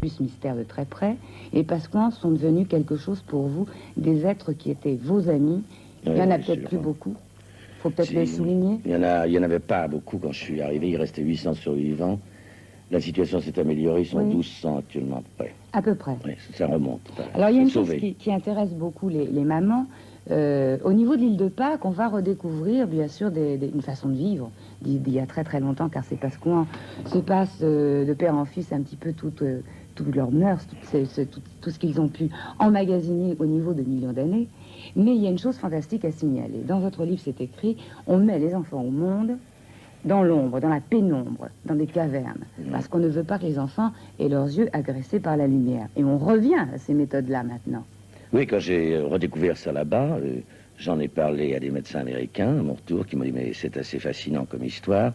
plus ce mystère de très près. Et Pascouin sont devenus quelque chose pour vous, des êtres qui étaient vos amis. Il y en a peut-être plus beaucoup. Il faut peut-être les souligner. Il y en avait pas beaucoup quand je suis arrivé. Il restait 800 survivants. La situation s'est améliorée. Ils sont 1200 actuellement à peu près. À peu près. Oui, ça remonte. Alors il y a une chose qui intéresse beaucoup les mamans. Au niveau de l'île de Pâques, on va redécouvrir bien sûr une façon de vivre d'il y a très très longtemps, car c'est Pascouin se passe de père en fils un petit peu toutes leurs mœurs, tout ce qu'ils ont pu emmagasiner au niveau de millions d'années. Mais il y a une chose fantastique à signaler. Dans votre livre, c'est écrit, on met les enfants au monde dans l'ombre, dans la pénombre, dans des cavernes, parce qu'on ne veut pas que les enfants aient leurs yeux agressés par la lumière. Et on revient à ces méthodes-là maintenant. Oui, quand j'ai redécouvert ça là-bas, j'en ai parlé à des médecins américains, à mon retour, qui m'ont dit « mais c'est assez fascinant comme histoire ».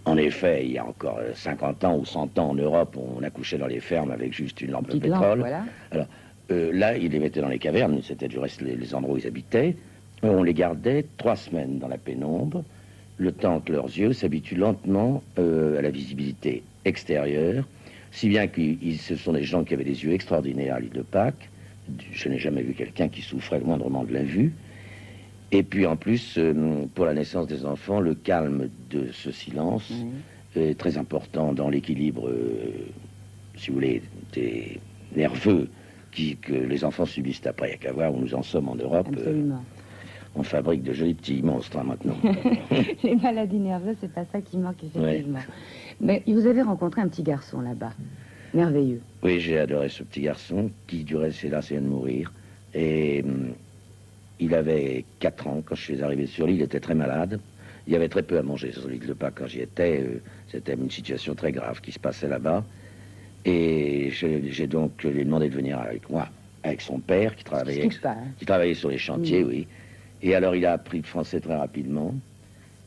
En effet, il y a encore 50 ans ou 100 ans en Europe, on accouchait dans les fermes avec juste une lampe de pétrole. Voilà. Alors, là, ils les mettaient dans les cavernes, c'était du reste les endroits où ils habitaient. On les gardait 3 semaines dans la pénombre, le temps que leurs yeux s'habituent lentement à la visibilité extérieure, si bien que ce sont des gens qui avaient des yeux extraordinaires à l'île de Pâques. Je n'ai jamais vu quelqu'un qui souffrait le moindrement de la vue. Et puis en plus, pour la naissance des enfants, le calme de ce silence est très important dans l'équilibre, si vous voulez, des nerveux que les enfants subissent après. Il n'y a qu'à voir où nous en sommes en Europe. On fabrique de jolis petits monstres maintenant. Les maladies nerveuses, c'est pas ça qui manque effectivement. Mais vous avez rencontré un petit garçon là-bas, merveilleux. Oui, j'ai adoré ce petit garçon qui, du reste, hélas, vient de mourir. Et il avait 4 ans quand je suis arrivé sur l'île, il était très malade. Il y avait très peu à manger sur l'île de Pâques quand j'y étais. C'était une situation très grave qui se passait là-bas. Et j'ai donc lui demandé de venir avec moi, avec son père qui travaillait sur les chantiers, oui. Et alors il a appris le français très rapidement.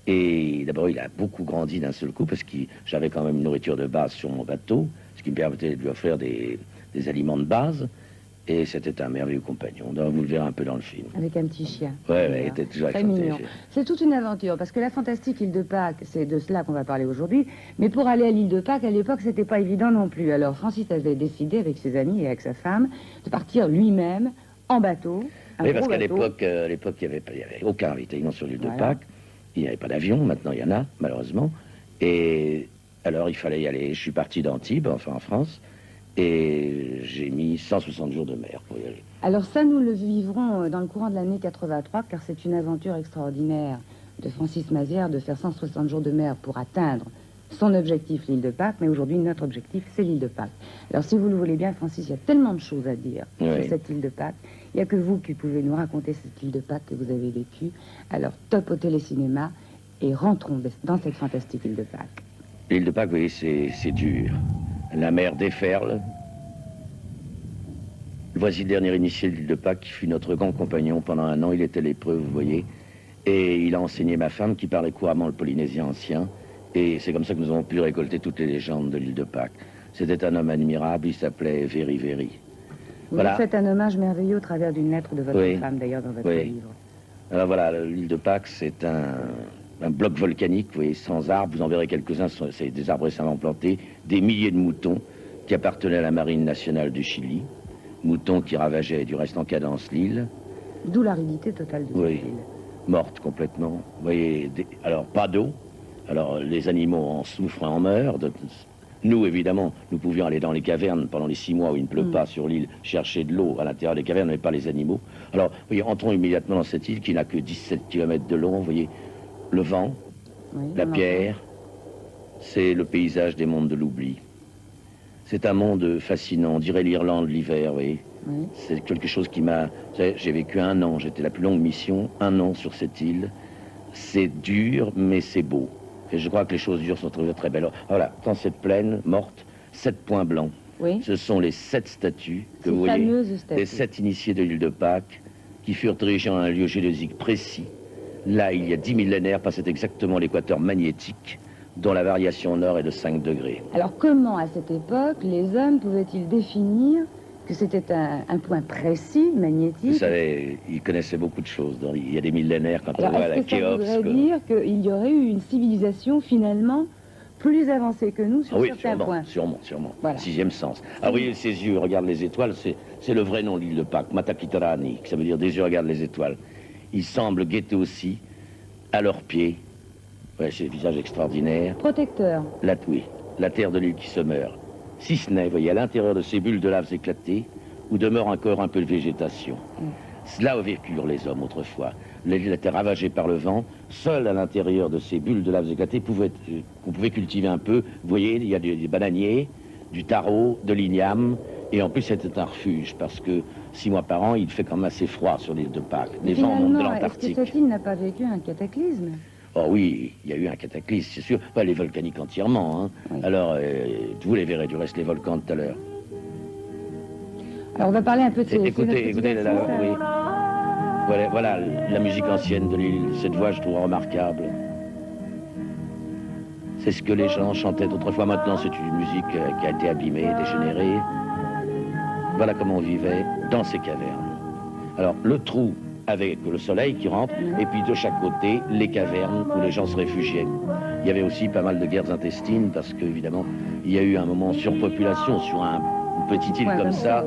Et d'abord il a beaucoup grandi d'un seul coup parce que j'avais quand même une nourriture de base sur mon bateau, ce qui me permettait de lui offrir des aliments de base. Et c'était un merveilleux compagnon. Donc, vous le verrez un peu dans le film. Avec un petit chien. Oui, il était toujours très mignon. C'est toute une aventure, parce que la fantastique île de Pâques, c'est de cela qu'on va parler aujourd'hui. Mais pour aller à l'île de Pâques, à l'époque, c'était pas évident non plus. Alors Francis avait décidé, avec ses amis et avec sa femme, de partir lui-même en bateau. Oui, parce qu'à l'époque, il n'y avait aucun ravitaillement sur l'île de Pâques. Il n'y avait pas d'avion, maintenant il y en a, malheureusement. Et alors il fallait y aller. Je suis parti d'Antibes, enfin en France. Et j'ai mis 160 jours de mer pour y aller. Alors ça, nous le vivrons dans le courant de l'année 83, car c'est une aventure extraordinaire de Francis Mazières de faire 160 jours de mer pour atteindre son objectif, l'île de Pâques. Mais aujourd'hui, notre objectif, c'est l'île de Pâques. Alors si vous le voulez bien, Francis, il y a tellement de choses à dire sur cette île de Pâques. Il n'y a que vous qui pouvez nous raconter cette île de Pâques que vous avez vécue. Alors top au télécinéma et rentrons dans cette fantastique île de Pâques. L'île de Pâques, vous voyez, c'est dur. La mer déferle. Voici le dernier initié de l'île de Pâques qui fut notre grand compagnon pendant 1 an. Il était lépreux, vous voyez. Et il a enseigné ma femme qui parlait couramment le polynésien ancien. Et c'est comme ça que nous avons pu récolter toutes les légendes de l'île de Pâques. C'était un homme admirable, il s'appelait Véry Véry. Vous faites un hommage merveilleux au travers d'une lettre de votre femme, d'ailleurs, dans votre livre. Alors voilà, l'île de Pâques, c'est un bloc volcanique, vous voyez, sans arbres. Vous en verrez quelques-uns, c'est des arbres récemment plantés, des milliers de moutons qui appartenaient à la marine nationale du Chili, moutons qui ravageaient du reste en cadence l'île. D'où l'aridité totale de cette île. Morte complètement. Vous voyez, alors pas d'eau, alors les animaux en souffrent et en meurent. Nous, évidemment, nous pouvions aller dans les cavernes pendant les 6 mois où il ne pleut pas sur l'île, chercher de l'eau à l'intérieur des cavernes, mais pas les animaux. Alors, vous voyez, entrons immédiatement dans cette île qui n'a que 17 km de long, vous voyez. Le vent, la pierre, c'est le paysage des mondes de l'oubli. C'est un monde fascinant, on dirait l'Irlande l'hiver, oui. C'est quelque chose qui m'a... J'ai vécu 1 an, j'étais la plus longue mission, 1 an sur cette île. C'est dur, mais c'est beau. Et je crois que les choses dures sont très, très belles. Voilà, dans cette plaine morte, 7 points blancs. Ce sont les 7 statues que vous voyez, les 7 initiés de l'île de Pâques, qui furent érigés en un lieu géologique précis. Là, il y a 10 millénaires, passait exactement l'équateur magnétique, dont la variation nord est de 5 degrés. Alors comment, à cette époque, les hommes pouvaient-ils définir que c'était un point précis, magnétique? Vous savez, ils connaissaient beaucoup de choses. Il y a des millénaires, quand on voit la Khéops... Ça voudrait dire qu'il y aurait eu une civilisation, finalement, plus avancés que nous sur Ah oui, certains sûrement, points. sûrement. Voilà. Sixième sens. Ah oui, ses yeux regardent les étoiles, c'est le vrai nom de l'île de Pâques, Matakitarani, ça veut dire des yeux regardent les étoiles. Ils semblent guetter aussi à leurs pieds. Ouais, c'est des visages extraordinaires. Protecteur. Oui, la terre de l'île qui se meurt. Si ce n'est, voyez, à l'intérieur de ces bulles de lave éclatées, où demeure encore un peu de végétation. Là où vécurent les hommes autrefois. L'île était ravagée par le vent. Seul à l'intérieur de ces bulles de lave éclatées qu'on pouvait cultiver un peu. Vous voyez, il y a des bananiers, du taro, de l'igname. Et en plus, c'était un refuge, parce que 6 mois par an, il fait quand même assez froid sur l'île de Pâques. Les gens montent de Finalement, est-ce l'Antarctique. que cette île n'a pas vécu un cataclysme? Oh oui, il y a eu un cataclysme, c'est sûr. Pas les volcaniques entièrement. Hein. Oui. Alors, vous les verrez du reste, les volcans de tout à l'heure. Alors on va parler un peu de ces... Écoutez, oui. Voilà la musique ancienne de l'île. Cette voix, je trouve remarquable. C'est ce que les gens chantaient autrefois. Maintenant, c'est une musique qui a été abîmée, dégénérée. Voilà comment on vivait dans ces cavernes. Alors, le trou avec le soleil qui rentre, et puis de chaque côté, les cavernes où les gens se réfugiaient. Il y avait aussi pas mal de guerres intestines, parce qu'évidemment, il y a eu un moment surpopulation sur une petite île comme ça.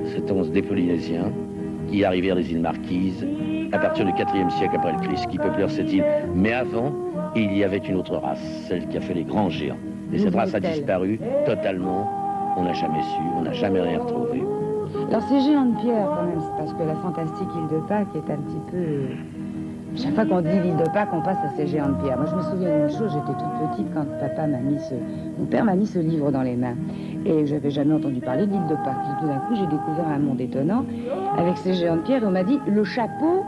C'est des Polynésiens qui arrivèrent des îles Marquises à partir du IVe siècle après le Christ, qui peuplèrent cette île. Mais avant, il y avait une autre race, celle qui a fait les grands géants. Et cette race a disparu totalement. On n'a jamais su, on n'a jamais rien retrouvé. Alors ces géants de pierre, quand même, c'est parce que la fantastique île de Pâques est un petit peu... Chaque fois qu'on dit l'île de Pâques, on passe à ces géants de pierre. Moi, je me souviens d'une chose, j'étais toute petite quand mon père m'a mis ce livre dans les mains. Et je n'avais jamais entendu parler de l'île de Pâques. Et tout d'un coup, j'ai découvert un monde étonnant avec ces géants de pierre. Et on m'a dit, le chapeau...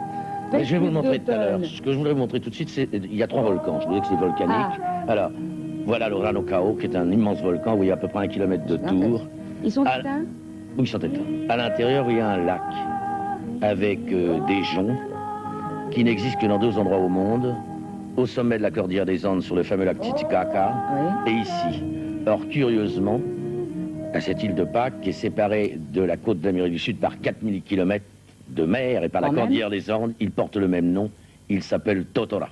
Je vais vous le montrer tout à l'heure. Ce que je voudrais vous montrer tout de suite, c'est il y a 3 volcans. Je vous dis que c'est volcanique. Alors, voilà le Ranokao, qui est un immense volcan où il y a à peu près 1 kilomètre de tour. Ils sont éteints? Oui, ils sont éteints. À l'intérieur, il y a un lac avec des joncs qui n'existent que dans 2 endroits au monde. Au sommet de la cordillère des Andes, sur le fameux lac Titicaca, et ici. Or, curieusement, à cette île de Pâques, qui est séparée de la côte d'Amérique du Sud par 4000 kilomètres de mer et par la cordillère des Andes, il porte le même nom, il s'appelle Totora.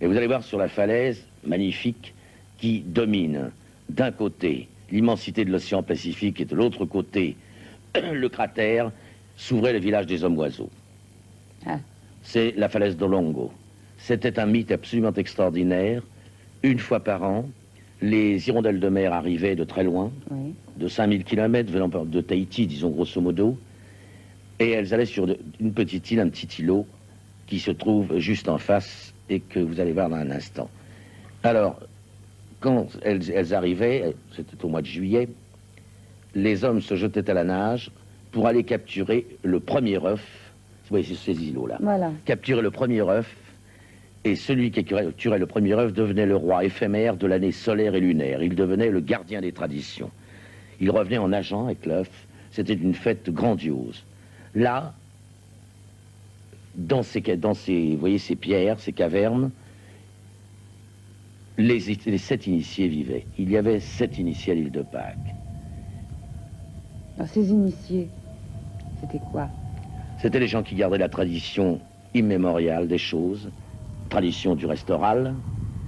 Et vous allez voir sur la falaise magnifique qui domine d'un côté l'immensité de l'océan Pacifique et de l'autre côté le cratère, s'ouvrait le village des hommes-oiseaux. C'est la falaise d'Olongo. C'était un mythe absolument extraordinaire. Une fois par an, les hirondelles de mer arrivaient de très loin, de 5000 km, venant de Tahiti, disons grosso modo, et elles allaient sur une petite île, un petit îlot, qui se trouve juste en face et que vous allez voir dans un instant. Alors, quand elles arrivaient, c'était au mois de juillet, les hommes se jetaient à la nage pour aller capturer le premier œuf. Vous voyez, c'est ces îlots-là. Voilà. Capturer le premier œuf, et celui qui capturait le premier œuf devenait le roi éphémère de l'année solaire et lunaire. Il devenait le gardien des traditions. Il revenait en nageant avec l'œuf. C'était une fête grandiose. Là, dans vous voyez, ces pierres, ces cavernes, les 7 initiés vivaient. Il y avait 7 initiés à l'île de Pâques. Alors, ces initiés, c'était quoi? C'était les gens qui gardaient la tradition immémoriale des choses, tradition du reste orale,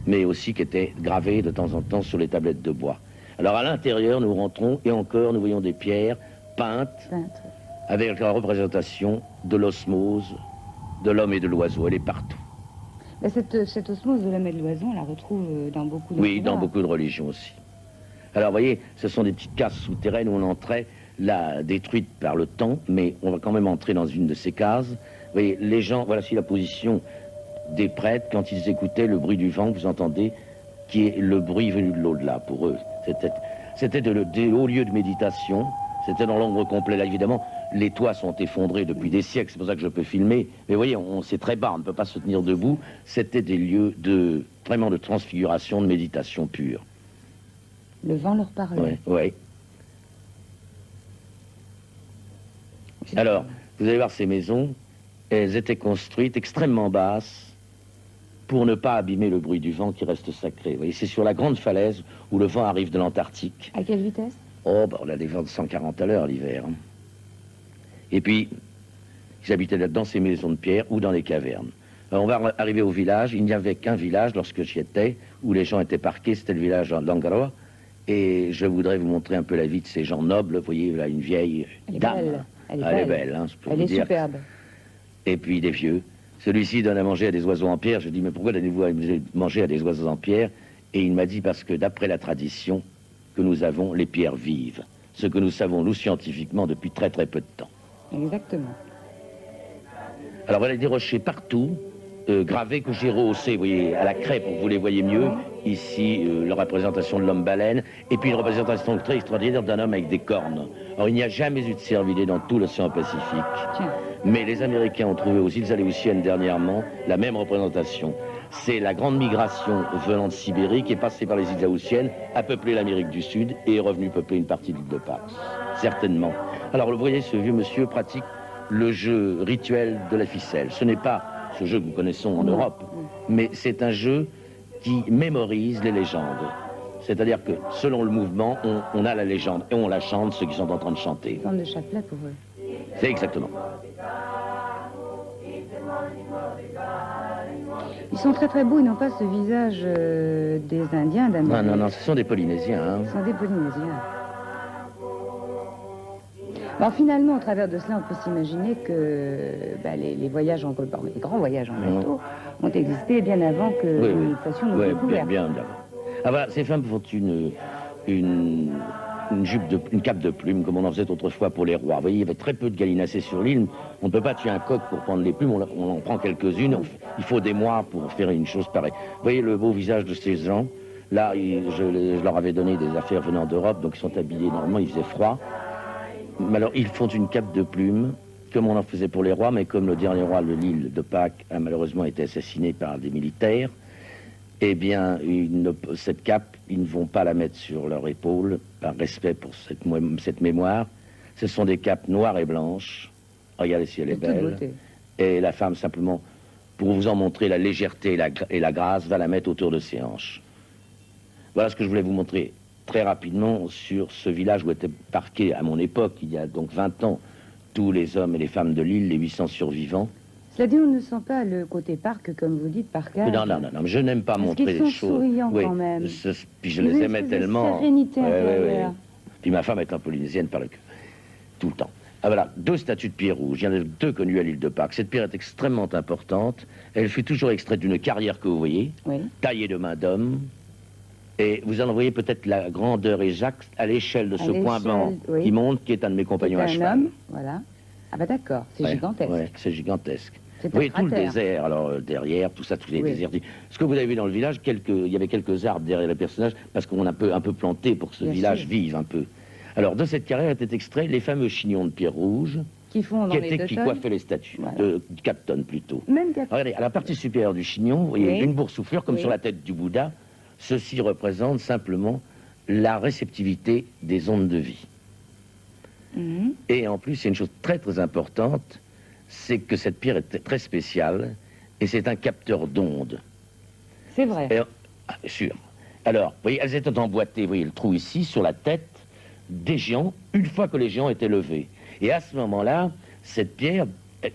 mais aussi qui étaient gravées de temps en temps sur les tablettes de bois. Alors à l'intérieur, nous rentrons, et encore, nous voyons des pierres peintes, avec la représentation de l'osmose de l'homme et de l'oiseau. Elle est partout. Mais cette osmose de l'homme et de l'oiseau, on la retrouve dans beaucoup de Oui, dans beaucoup de religions aussi. Alors, vous voyez, ce sont des petites cases souterraines où on entrait, là, détruites par le temps, mais on va quand même entrer dans une de ces cases. Vous voyez, les gens, voilà la position des prêtres quand ils écoutaient le bruit du vent que vous entendez, qui est le bruit venu de l'au-delà pour eux. C'était des hauts lieux de méditation, c'était dans l'ombre complète. Là, évidemment, les toits sont effondrés depuis des siècles, c'est pour ça que je peux filmer. Mais vous voyez, c'est très bas, on ne peut pas se tenir debout. C'était des lieux vraiment de transfiguration, de méditation pure. Le vent leur parlait. Oui. Alors, vous allez voir ces maisons, elles étaient construites extrêmement basses pour ne pas abîmer le bruit du vent qui reste sacré. Vous voyez, c'est sur la grande falaise où le vent arrive de l'Antarctique. À quelle vitesse? Oh, on a des vents de 140 à l'heure l'hiver. Et puis, ils habitaient là-dedans ces maisons de pierre ou dans les cavernes. Alors, on va arriver au village. Il n'y avait qu'un village lorsque j'y étais, où les gens étaient parqués, c'était le village d'Angaroa. Et je voudrais vous montrer un peu la vie de ces gens nobles. Vous voyez, là, une vieille dame. Belle. Elle est Elle est belle. belle, hein, je peux Elle vous est dire. superbe. Et puis des vieux. Celui-ci donne à manger à des oiseaux en pierre. Je dis, mais pourquoi donnez-vous à manger à des oiseaux en pierre? Et il m'a dit, parce que d'après la tradition que nous avons, les pierres vivent. Ce que nous savons, nous, scientifiquement, depuis très très peu de temps. Exactement. Alors voilà des rochers partout, gravés que j'ai rehaussés, vous voyez, à la craie pour que vous les voyez mieux. Ici, la représentation de l'homme-baleine, et puis une représentation très extraordinaire d'un homme avec des cornes. Alors il n'y a jamais eu de cervidés dans tout l'océan Pacifique. Tiens. Mais les Américains ont trouvé aux îles Aléoutiennes dernièrement la même représentation. C'est la grande migration venant de Sibérie qui est passée par les îles Aléoutiennes, a peuplé l'Amérique du Sud et est revenu peupler une partie de l'île de Pâques. Certainement. Alors vous voyez, ce vieux monsieur pratique le jeu rituel de la ficelle. Ce n'est pas ce jeu que nous connaissons en Europe, mais c'est un jeu qui mémorise les légendes. C'est-à-dire que selon le mouvement, on a la légende et on la chante, ceux qui sont en train de chanter. Une forme de chapelet pour eux. C'est exactement. Ils sont très très beaux, ils n'ont pas ce visage des Indiens d'Amérique. Non, non, non, ce sont des Polynésiens. Hein. Ce sont des Polynésiens. Alors finalement, au travers de cela, on peut s'imaginer que les voyages en les grands voyages en bateau ont existé bien avant que nous fassions nos découvertes. Bien d'abord. Ah voilà, ces femmes font une cape de plumes, comme on en faisait autrefois pour les rois. Vous voyez, il y avait très peu de gallinacés sur l'île. On ne peut pas tuer un coq pour prendre les plumes, on en prend quelques-unes. Il faut des mois pour faire une chose pareille. Vous voyez le beau visage de ces gens. Là, je leur avais donné des affaires venant d'Europe, donc ils sont habillés normalement, il faisait froid. Mais alors, ils font une cape de plumes, comme on en faisait pour les rois, mais comme le dernier roi de l'île de Pâques a malheureusement été assassiné par des militaires, eh bien, cette cape, ils ne vont pas la mettre sur leur épaule, par respect pour cette mémoire. Ce sont des capes noires et blanches. Regardez si elle est belle. Et la femme, simplement, pour vous en montrer la légèreté et la grâce, va la mettre autour de ses hanches. Voilà ce que je voulais vous montrer très rapidement sur ce village où étaient parqués, à mon époque, il y a donc 20 ans, tous les hommes et les femmes de l'île, les 800 survivants. Cela dit, on ne sent pas le côté parc, comme vous dites, parcage. Non, je n'aime pas montrer les choses. Souriants quand même. Puis je les aimais tellement. Sérénité intérieure. Puis ma femme étant polynésienne, parle que tout le temps. Ah voilà, 2 statues de pierre rouge. Il y en a 2 connues à l'île de Pâques. Cette pierre est extrêmement importante. Elle fut toujours extraite d'une carrière que vous voyez, taillée de main d'homme. Et vous en voyez peut-être la grandeur exacte à l'échelle de ce point blanc qui monte, qui est un de mes compagnons à cheval. Un homme, voilà. Ah bah d'accord, c'est gigantesque. Oui, c'est gigantesque. Vous voyez tout le désert, alors derrière, tout ça, tous les déserts. Ce que vous avez vu dans le village, il y avait quelques arbres derrière les personnages, parce qu'on a un peu planté pour que ce village vive un peu. Alors de cette carrière étaient extraits les fameux chignons de pierre rouge, qui coiffaient les statues, de 4 tonnes plutôt. Même 4 tonnes. Regardez, à la partie supérieure du chignon, vous voyez une boursouflure comme sur la tête du Bouddha. Ceci représente simplement la réceptivité des ondes de vie. Et en plus, il y a une chose très très importante, c'est que cette pierre est très spéciale, et c'est un capteur d'ondes. C'est vrai. Sûr. Alors, vous voyez, elles étaient emboîtées, vous voyez le trou ici, sur la tête des géants, une fois que les géants étaient levés. Et à ce moment-là, cette pierre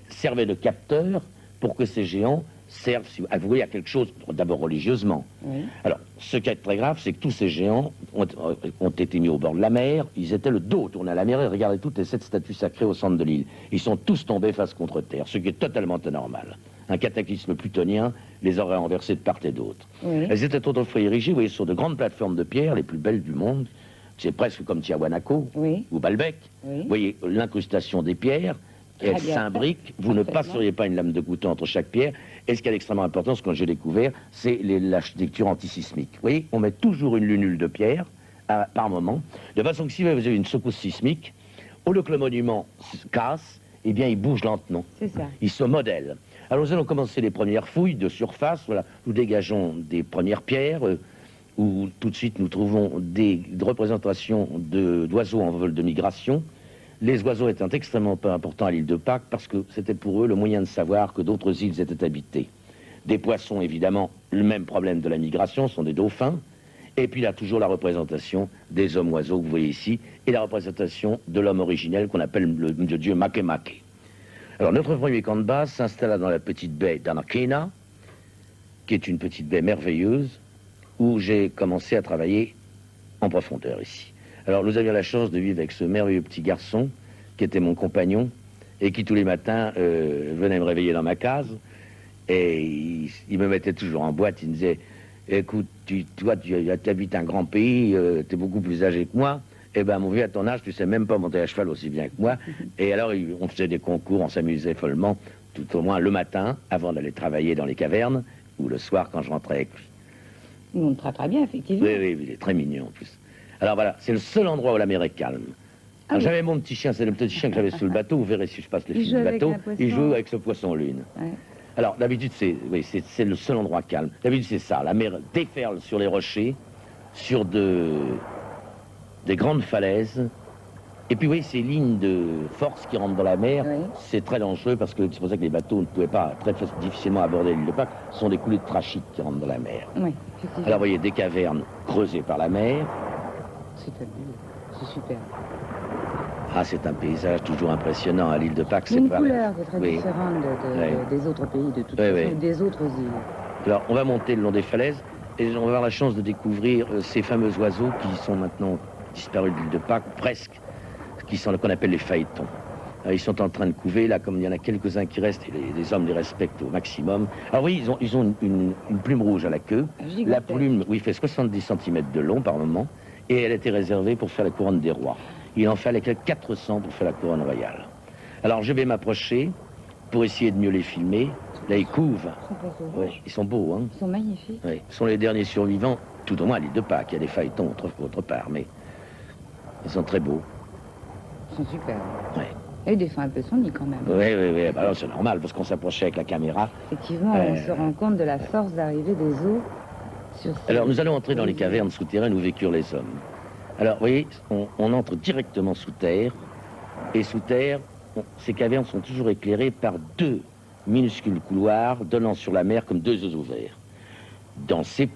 servait de capteur pour que ces géants servent, vous voyez, à quelque chose, d'abord religieusement. Alors, ce qui est très grave, c'est que tous ces géants ont été mis au bord de la mer, ils étaient le dos tourné à la mer, et regardez toutes les 7 statues sacrées au centre de l'île. Ils sont tous tombés face contre terre, ce qui est totalement anormal. Un cataclysme plutonien les aurait renversés de part et d'autre. Elles étaient autrefois érigées, vous voyez, sur de grandes plateformes de pierre, les plus belles du monde. C'est presque comme Tiahuanaco ou Balbec. Vous voyez l'incrustation des pierres, elles s'imbriquent, vous ne passeriez pas une lame de couteau entre chaque pierre. Et ce qui est extrêmement important, ce que j'ai découvert, c'est l'architecture antisismique. Vous voyez, on met toujours une lunule de pierre par moment, de façon que si vous avez une secousse sismique, au lieu que le monument se casse, eh bien il bouge lentement. C'est ça. Il se modèle. Alors nous allons commencer les premières fouilles de surface. Voilà, nous dégageons des premières pierres, où tout de suite nous trouvons des représentations d'oiseaux en vol de migration. Les oiseaux étant extrêmement peu importants à l'île de Pâques parce que c'était pour eux le moyen de savoir que d'autres îles étaient habitées. Des poissons, évidemment, le même problème de la migration, sont des dauphins. Et puis là, toujours la représentation des hommes-oiseaux que vous voyez ici, et la représentation de l'homme originel qu'on appelle le dieu Makemake. Alors, notre premier camp de base s'installa dans la petite baie d'Anakena, qui est une petite baie merveilleuse, où j'ai commencé à travailler en profondeur ici. Alors, nous avions la chance de vivre avec ce merveilleux petit garçon, qui était mon compagnon, et qui tous les matins venait me réveiller dans ma case, et il me mettait toujours en boîte, il me disait, écoute, toi, tu habites un grand pays, tu es beaucoup plus âgé que moi, eh ben mon vieux, à ton âge, tu sais même pas monter à cheval aussi bien que moi. Et alors, on faisait des concours, on s'amusait follement, tout au moins le matin, avant d'aller travailler dans les cavernes, ou le soir quand je rentrais avec lui. Il monte très très bien, effectivement. Oui, oui, il est très mignon en plus. Alors voilà, c'est le seul endroit où la mer est calme. Alors, j'avais mon petit chien, c'est le petit chien que j'avais sous le bateau, vous verrez si je passe le film du bateau, il joue avec ce poisson-lune. Ouais. Alors d'habitude, c'est le seul endroit calme. D'habitude, c'est ça, la mer déferle sur les rochers, sur des grandes falaises. Et puis, vous voyez, ces lignes de force qui rentrent dans la mer, oui. C'est très dangereux parce que c'est pour ça que les bateaux ne pouvaient pas très difficilement aborder l'île de Pâques. Ce sont des coulées de trachyte qui rentrent dans la mer. Oui, effectivement. Alors, vous voyez, des cavernes creusées par la mer. C'est fabuleux, c'est super. Ah, c'est un paysage toujours impressionnant à l'île de Pâques. C'est une couleur qui est très différente des autres pays, de toute façon, des autres îles. Alors, on va monter le long des falaises et on va avoir la chance de découvrir ces fameux oiseaux qui sont maintenant disparus de l'île de Pâques, presque, qui sont qu'on appelle les phaétons. Ils sont en train de couver, là, comme il y en a quelques-uns qui restent, et les hommes les respectent au maximum. Alors oui, ils ont une plume rouge à la queue. La plume, oui, fait 70 cm de long par moment, et elle était réservée pour faire la couronne des rois. Il en fallait 400 pour faire la couronne royale. Alors je vais m'approcher pour essayer de mieux les filmer. Là, ils couvent. Ouais, ils sont beaux, hein. Ils sont magnifiques. Ouais, ils sont les derniers survivants, tout au moins à l'île de Pâques. Il y a des phaétons autre part, mais ils sont très beaux. Ils sont super. Ouais. Et ils défendent un peu son nid quand même. Oui, oui, oui. Bah, alors c'est normal, parce qu'on s'approchait avec la caméra. Effectivement, on se rend compte de la force d'arrivée des eaux sur ces... Alors nous allons entrer dans les cavernes souterraines où vécurent les hommes. Alors, vous voyez, on entre directement sous terre, et sous terre, ces cavernes sont toujours éclairées par deux minuscules couloirs donnant sur la mer comme deux œufs ouverts. Dans ces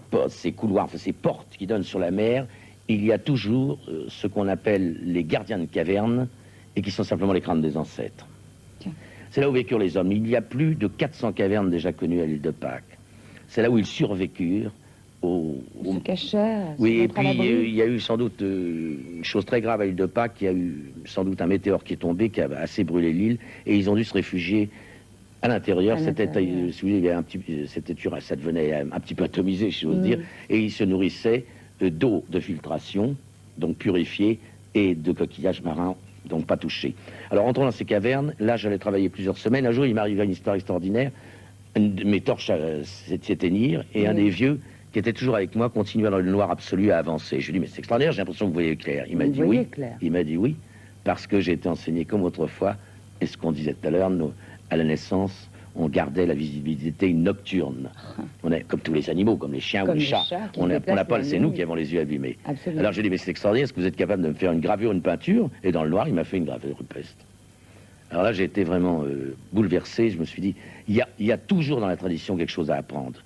couloirs, enfin, ces portes qui donnent sur la mer, il y a toujours ce qu'on appelle les gardiens de cavernes, et qui sont simplement les crânes des ancêtres. C'est là où vécurent les hommes. Il y a plus de 400 cavernes déjà connues à l'île de Pâques. C'est là où ils survécurent. Se cachèrent. Oui, et puis il y a eu sans doute une chose très grave à l'île de Pâques. Il y a eu sans doute un météore qui est tombé, qui a assez brûlé l'île, et ils ont dû se réfugier à l'intérieur. Ça devenait un petit peu atomisé, si j'ose dire, et ils se nourrissaient d'eau de filtration, donc purifiée, et de coquillages marins, donc pas touchés. Alors, entrons dans ces cavernes, là, j'allais travailler plusieurs semaines. Un jour, il m'arrivait une histoire extraordinaire. Mes torches s'éteignirent, et un des vieux, qui était toujours avec moi, continuait dans le noir absolu à avancer. Je lui ai dit, mais c'est extraordinaire, j'ai l'impression que vous voyez clair. Il m'a dit oui. Il m'a dit oui, parce que j'ai été enseigné comme autrefois, et ce qu'on disait tout à l'heure, à la naissance, on gardait la visibilité nocturne. On est comme tous les animaux, comme les chiens ou les chats. On n'a pas, c'est nous qui avons les yeux abîmés. Absolument. Alors j'ai dit, mais c'est extraordinaire, est-ce que vous êtes capable de me faire une gravure, une peinture? Et dans le noir, il m'a fait une gravure rupestre. Alors là, j'ai été vraiment bouleversé. Je me suis dit, il y a toujours dans la tradition quelque chose à apprendre.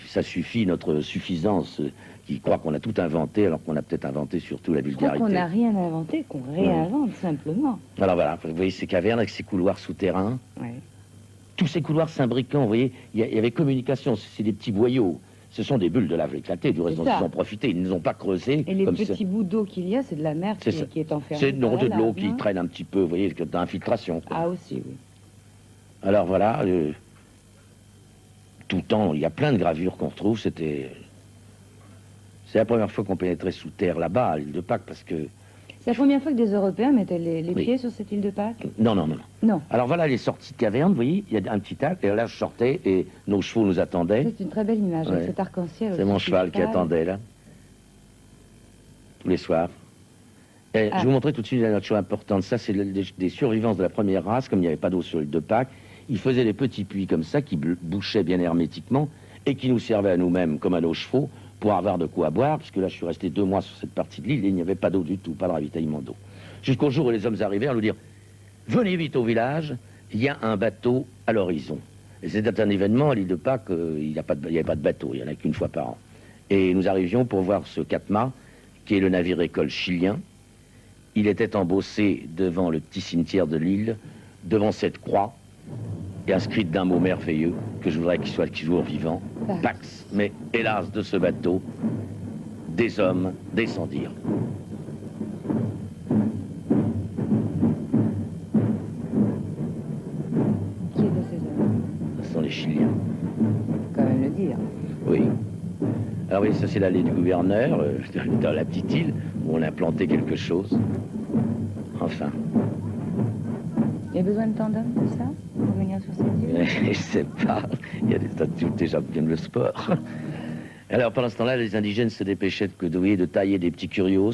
Ça suffit, notre suffisance qui croit qu'on a tout inventé, alors qu'on a peut-être inventé surtout la vulgarité. Je crois qu'on n'a rien inventé, qu'on réinvente simplement. Alors voilà, vous voyez ces cavernes avec ces couloirs souterrains. Ouais. Tous ces couloirs s'imbriquant, vous voyez, il y avait communication, c'est des petits boyaux. Ce sont des bulles de lave éclatées, du reste dont ils ont profité, ils ne les ont pas creusés. Et les petits bouts d'eau qu'il y a, c'est de la mer qui est enfermée. C'est de l'eau qui traîne un petit peu, vous voyez, d'infiltration. Ah aussi, oui. Alors voilà, tout le temps, il y a plein de gravures qu'on retrouve, c'est la première fois qu'on pénétrait sous terre là-bas, à l'île de Pâques, parce que... C'est la première fois que des Européens mettaient les pieds sur cette île de Pâques? Non. Alors voilà les sorties de caverne, vous voyez, il y a un petit arc, et là je sortais, et nos chevaux nous attendaient. C'est une très belle image, avec cet arc-en-ciel. C'est mon cheval qui attendait, là. Tous les soirs. Et je vous montrer tout de suite une autre chose importante. Ça, c'est des survivances de la première race, comme il n'y avait pas d'eau sur l'île de Pâques. Ils faisaient des petits puits comme ça, qui bouchaient bien hermétiquement, et qui nous servaient à nous-mêmes, comme à nos chevaux, pour avoir de quoi boire, puisque là, je suis resté 2 mois sur cette partie de l'île, et il n'y avait pas d'eau du tout, pas de ravitaillement d'eau. Jusqu'au jour où les hommes arrivaient à nous dire, venez vite au village, il y a un bateau à l'horizon. Et c'était un événement, à l'île de Pâques, il n'y avait pas de bateau, il n'y en a qu'une fois par an. Et nous arrivions pour voir ce Katma, qui est le navire-école chilien. Il était embossé devant le petit cimetière de l'île, devant cette croix, est inscrite d'un mot merveilleux, que je voudrais qu'il soit toujours vivant, Pax. Pax. Mais hélas, de ce bateau, des hommes descendirent. Qui étaient ces hommes? Ce sont les Chiliens. Quand même le dire. Oui. Alors oui, ça c'est l'allée du gouverneur, dans la petite île, où on a planté quelque chose. Enfin, Il y a besoin de tant d'hommes que ça pour venir sur cette île? je sais pas, il y a des statues déjà qui aiment le sport. Alors pendant ce temps-là, les indigènes se dépêchaient de tailler des petits curios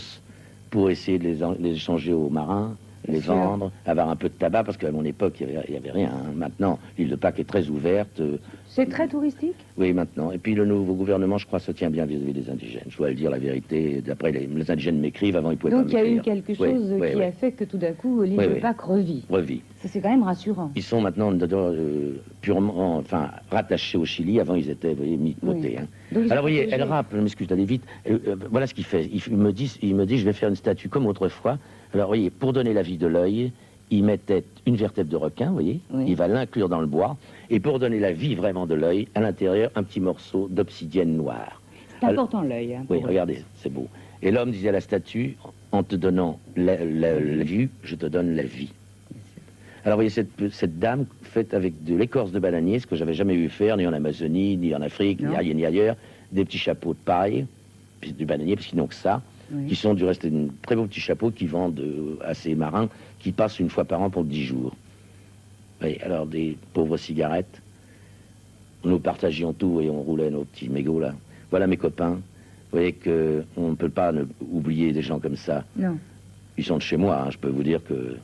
pour essayer de les échanger aux marins, les sûr. vendre, avoir un peu de tabac, parce qu'à mon époque, il y avait rien. Hein. Maintenant, l'île de Pâques est très ouverte. C'est très touristique? Oui, maintenant. Et puis le nouveau gouvernement, je crois, se tient bien vis-à-vis des indigènes. Je dois le dire la vérité. D'après les indigènes m'écrivent, avant ils pouvaient Donc pas il y a eu m'écrire. quelque chose qui a fait que tout d'un coup l'île de Pâques revit. Revit. Ça c'est quand même rassurant. Ils sont maintenant purement, enfin, rattachés au Chili. Avant, ils étaient, vous voyez, mis de côté. Oui. Hein. Donc, ils Alors, sont vous voyez, protégés. elle rappe, je m'excuse d'aller vite. Voilà ce qu'il fait. Il me dit, je vais faire une statue comme autrefois. Alors, vous voyez, pour donner la vie de l'œil, il mettait une vertèbre de requin, vous voyez, Oui. il va l'inclure dans le bois, et pour donner la vie vraiment de l'œil, à l'intérieur, un petit morceau d'obsidienne noire. C'est important l'œil. Hein, Oui, pour eux. regardez, c'est beau. Et l'homme disait à la statue, en te donnant la vue, je te donne la vie. Alors, vous voyez, cette dame faite avec de l'écorce de bananier, ce que j'avais jamais vu faire, ni en Amazonie, ni en Afrique, Non. ni ailleurs, des petits chapeaux de paille, puis du bananier, parce qu'ils n'ont que ça, Oui. qui sont du reste de très beaux petits chapeaux qui vendent à ces marins qui passent une fois par an pour 10 jours. Oui, alors des pauvres cigarettes, nous partagions tout et on roulait nos petits mégots là. Voilà mes copains. Vous voyez qu'on ne peut pas oublier des gens comme ça. Non. Ils sont de chez moi, hein, je peux vous dire que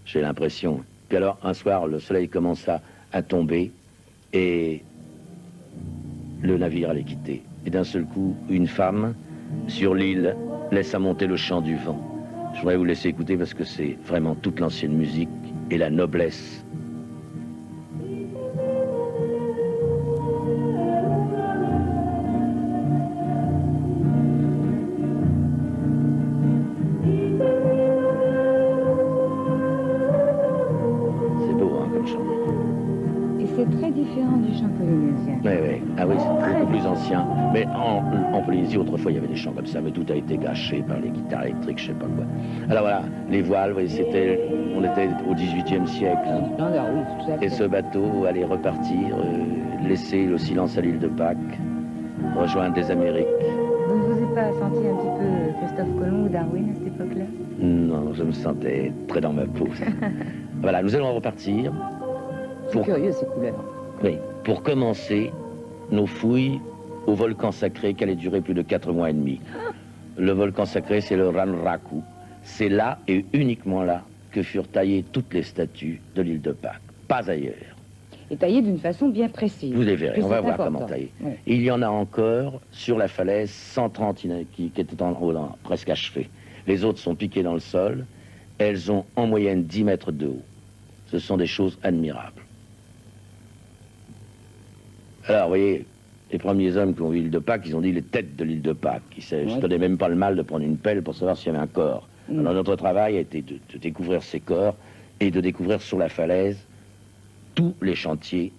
j'ai l'impression. Puis alors, un soir, le soleil commença à tomber et le navire allait quitter. Et d'un seul coup, une femme, sur l'île, laissa monter le chant du vent. Je voudrais vous laisser écouter parce que c'est vraiment toute l'ancienne musique et la noblesse. C'est beau, hein, comme chant. Et c'est très différent du chant polynésien. Oui, oui. Ah oui, c'est beaucoup plus ancien. Mais en Polynésie, autrefois, il y avait des chants comme ça, mais tout a été gâché par les guitares électriques, je sais pas quoi. Alors voilà, les voiles, vous voyez, on était au XVIIIe siècle. Hein. Non, non, oui, tout à fait. Et ce bateau allait repartir, laisser le silence à l'île de Pâques, rejoindre des Amériques. Vous ne vous êtes pas senti un petit peu Christophe Colomb ou Darwin à cette époque-là? Non, je me sentais très dans ma peau. Voilà, nous allons repartir. C'est curieux ces couleurs. Oui, pour commencer nos fouilles au volcan sacré qui allait durer plus de 4 mois et demi. Le volcan sacré, c'est le Ranraku. C'est là et uniquement là que furent taillées toutes les statues de l'île de Pâques. Pas ailleurs. Et taillé d'une façon bien précise. Vous les verrez, Que on va c'est voir important. comment tailler. Oui. Et il y en a encore sur la falaise 130 qui étaient en haut, presque achevées. Les autres sont piquées dans le sol. Elles ont en moyenne 10 mètres de haut. Ce sont des choses admirables. Alors, vous voyez, les premiers hommes qui ont vu l'île de Pâques, ils ont dit les têtes de l'île de Pâques. Je ne tenais même pas le mal de prendre une pelle pour savoir s'il y avait un corps. Alors, notre travail a été de découvrir ces corps et de découvrir sur la falaise tous les chantiers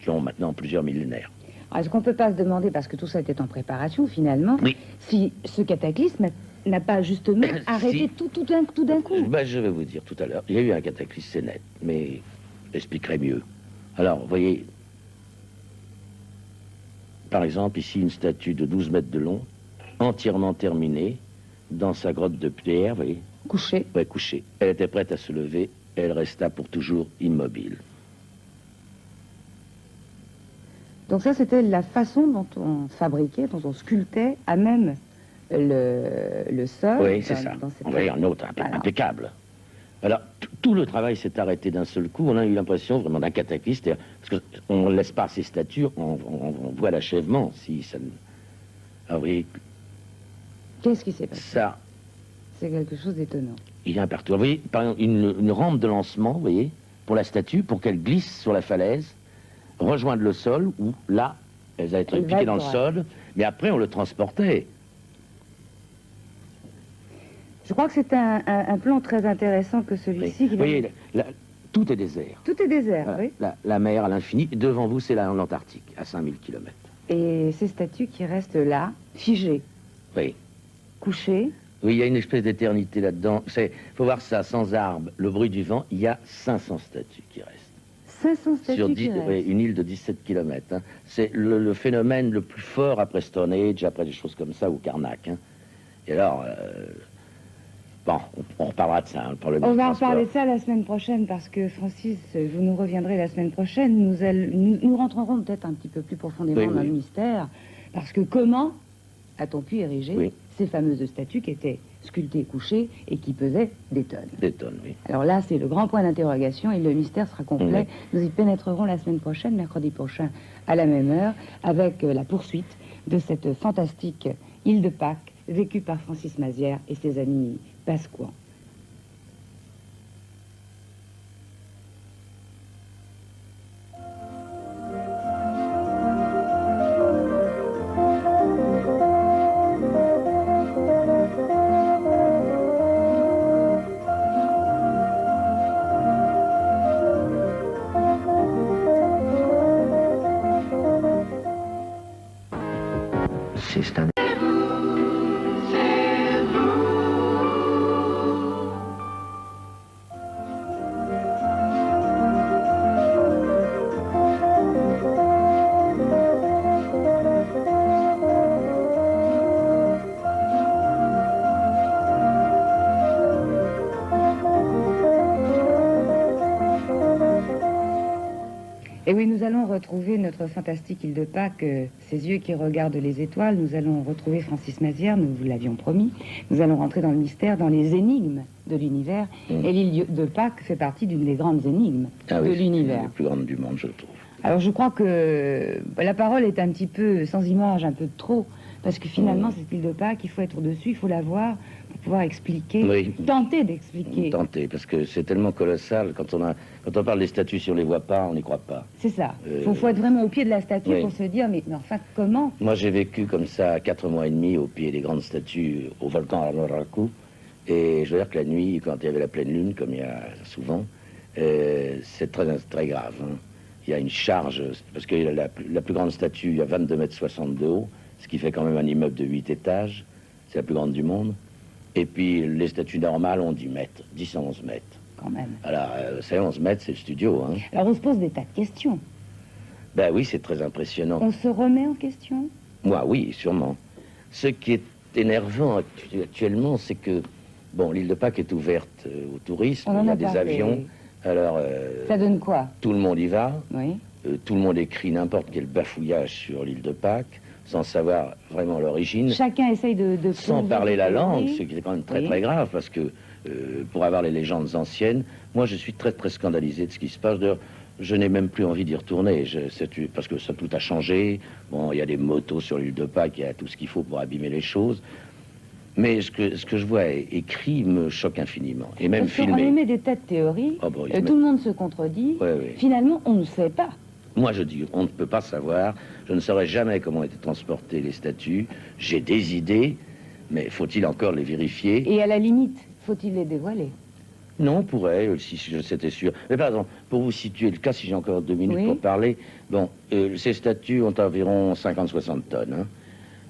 qui ont maintenant plusieurs millénaires. Alors, est-ce qu'on ne peut pas se demander, parce que tout ça était en préparation finalement, Oui. si ce cataclysme n'a pas justement arrêté tout d'un coup? Ben, je vais vous dire tout à l'heure, il y a eu un cataclysme, c'est net, mais j'expliquerai mieux. Alors, vous voyez, par exemple, ici, une statue de 12 mètres de long, entièrement terminée, dans sa grotte de pierre, vous voyez, Couché. ouais, couchée. Elle était prête à se lever, elle resta pour toujours immobile. Donc ça, c'était la façon dont on fabriquait, dont on sculptait à même le sol. Oui, c'est ça. Dans cette... On voyait un autre Voilà. impeccable. Alors, tout le travail s'est arrêté d'un seul coup. On a eu l'impression vraiment d'un cataclysme. Parce qu'on ne laisse pas ces statues, on voit l'achèvement. Si ça... Alors, vous voyez, Qu'est-ce qui s'est passé? ça, C'est quelque chose d'étonnant. il y a un partout. Vous voyez, par exemple, une rampe de lancement, vous voyez, pour la statue, pour qu'elle glisse sur la falaise, rejoindre le sol, où là, elle va être Elle va piquée être dans le droite. sol, mais après, on le transportait. Je crois que c'est un plan très intéressant que celui-ci. Vous voyez, Tout est désert. Tout est désert, Voilà. oui. La mer à l'infini. Devant vous, c'est l'Antarctique, à 5000 km. Et ces statues qui restent là, figées, Oui. couchées. Oui, il y a une espèce d'éternité là-dedans. Il faut voir ça, sans arbres, le bruit du vent, il y a 500 statues qui restent. 500 statues Sur qui restent. oui, une île de 17 km. Hein. C'est le phénomène le plus fort après Stone Age, après des choses comme ça, ou Karnak. Hein. Et alors, bon, on reparlera de ça, hein, le problème On du va transport. reparler de ça la semaine prochaine parce que Francis, vous nous reviendrez la semaine prochaine. Nous rentrerons peut-être un petit peu plus profondément Oui, dans oui. le mystère. Parce que comment a-t-on pu ériger Oui. ces fameuses statues qui étaient sculptées, couchées et qui pesaient des tonnes? Des tonnes, oui. Alors là, c'est le grand point d'interrogation et le mystère sera complet. Oui. Nous y pénétrerons la semaine prochaine, mercredi prochain, à la même heure, avec la poursuite de cette fantastique île de Pâques vécue par Francis Mazières et ses amis pasquans. C'est un... Et oui, nous allons retrouver notre fantastique île de Pâques, ses yeux qui regardent les étoiles. Nous allons retrouver Francis Mazières, nous vous l'avions promis. Nous allons rentrer dans le mystère, dans les énigmes de l'univers. Et l'île de Pâques fait partie d'une des grandes énigmes Ah de oui, c'est l'univers. la plus grande du monde, je trouve. Alors je crois que la parole est un petit peu sans image, un peu de trop. Parce que finalement, cette île de Pâques, il faut être dessus, il faut la voir pour pouvoir expliquer, Oui. tenter d'expliquer. Tenter, parce que c'est tellement colossal. Quand on parle des statues, si on les voit pas, on n'y croit pas. C'est ça. Il faut être vraiment au pied de la statue oui. pour se dire, mais enfin, comment? Moi, j'ai vécu comme ça 4 mois et demi au pied des grandes statues au volcan Araraku. Et je veux dire que la nuit, quand il y avait la pleine lune, comme il y a souvent, c'est très grave. Hein. Il y a une charge, parce que la plus grande statue, il y a 22 mètres 60 de haut, ce qui fait quand même un immeuble de 8 étages. C'est la plus grande du monde. Et puis les statues normales ont 10 mètres, 10 à 11 mètres. Quand même. Alors, c'est 11 mètres, c'est le studio. Hein. Alors on se pose des tas de questions. Ben oui, c'est très impressionnant. On se remet en question? Moi, oui, sûrement. Ce qui est énervant actuellement, c'est que, bon, l'île de Pâques est ouverte au tourisme, On en il y a a des parlé. avions. Alors, Ça donne quoi? tout le monde y va, Oui. tout le monde écrit n'importe quel bafouillage sur l'île de Pâques, sans savoir vraiment l'origine, Chacun essaye de sans prouver parler ses la langue, théories. ce qui est quand même très Oui. très grave, parce que pour avoir les légendes anciennes, moi je suis très très scandalisé de ce qui se passe. D'ailleurs, je n'ai même plus envie d'y retourner, parce que ça tout a changé. Bon, il y a des motos sur l'île de Pâques, il y a tout ce qu'il faut pour abîmer les choses. Mais ce que je vois écrit me choque infiniment, et même Parce qu'on filmé. émet des tas de théories, Ah bon, ils se tout le monde se contredit. Ouais, ouais. Finalement, on ne sait pas. Moi, je dis, on ne peut pas savoir. Je ne saurais jamais comment étaient transportées les statues. J'ai des idées, mais faut-il encore les vérifier? Et à la limite, faut-il les dévoiler? Non, on pourrait, si c'était sûr. Mais par exemple, pour vous situer le cas, si j'ai encore 2 minutes Oui. pour parler, bon, ces statues ont environ 50-60 tonnes. Hein.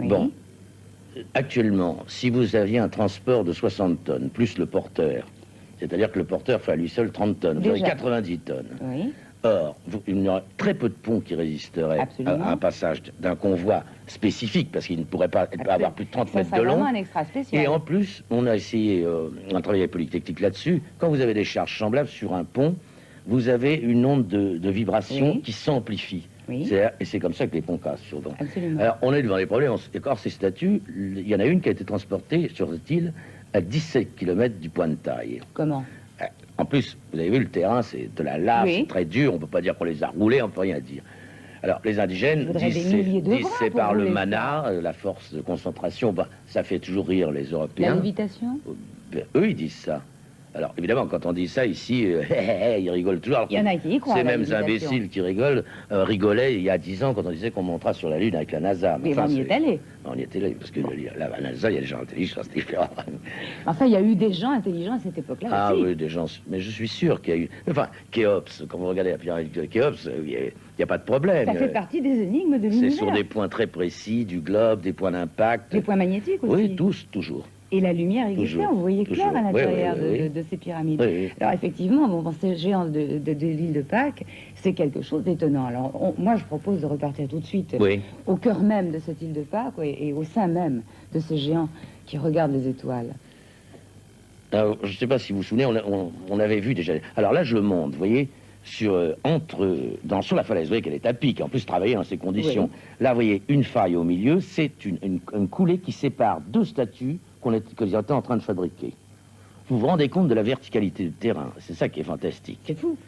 Oui. Bon, actuellement, si vous aviez un transport de 60 tonnes, plus le porteur, c'est-à-dire que le porteur fait à lui seul 30 tonnes, vous aurez Déjà. 90 tonnes. Oui. Or, il y aurait très peu de ponts qui résisteraient Absolument. à un passage d'un convoi spécifique, parce qu'il ne pourrait pas avoir plus de 30 Ça mètres serait de long. vraiment un extra spécial. Et en plus, on a essayé, on a travaillé avec Polytechnique là-dessus, quand vous avez des charges semblables sur un pont, vous avez une onde de vibration Oui. qui s'amplifie. Oui. Et c'est comme ça que les ponts cassent souvent. Absolument. Alors, on est devant des problèmes. Or, ces statues, il y en a une qui a été transportée sur cette île à 17 km du point de taille. Comment? En plus, vous avez vu, le terrain, c'est de la lave, Oui. c'est très dur, on ne peut pas dire qu'on les a roulés, on ne peut rien dire. Alors, les indigènes Il faudrait disent des milliers de disent bras c'est pour par le rouler mana, la force de concentration, ça fait toujours rire les La Européens. lévitation? Ben, eux, ils disent ça. Alors, évidemment, quand on dit ça ici, ils rigolent toujours. Il y en a qui y croient. Ces à la mêmes lévitation. imbéciles qui rigolent, rigolaient il y a 10 ans quand on disait qu'on montera sur la Lune avec la NASA. Mais on y est allé. On y était allé, parce que la NASA, il y a des gens intelligents, c'est différent. Enfin, il y a eu des gens intelligents à cette époque-là Ah aussi. oui, des gens. Mais je suis sûr qu'il y a eu. Enfin, Khéops, quand vous regardez la pyramide de Khéops, il n'y a pas de problème. Ça fait partie des énigmes de C'est l'univers. sur des points très précis du globe, des points d'impact. Des points magnétiques aussi. Oui, tous, toujours. Et la lumière existait, Toujours, on voyait clair toujours. à l'intérieur Oui, oui, oui. de ces pyramides. Oui, oui. Alors effectivement, bon, ces géants de l'île de Pâques, c'est quelque chose d'étonnant. Alors moi, je propose de repartir tout de suite Oui. au cœur même de cette île de Pâques et au sein même de ces géants qui regardent les étoiles. Alors, je ne sais pas si vous vous souvenez, on avait vu déjà. Alors là, je le montre, vous voyez, sur la falaise, vous voyez qu'elle est à pic, en plus travailler dans ces conditions. Oui. Là, vous voyez une faille au milieu, c'est une coulée qui sépare deux statues que les étaient en train de fabriquer. Vous vous rendez compte de la verticalité du terrain, c'est ça qui est fantastique. C'est fou.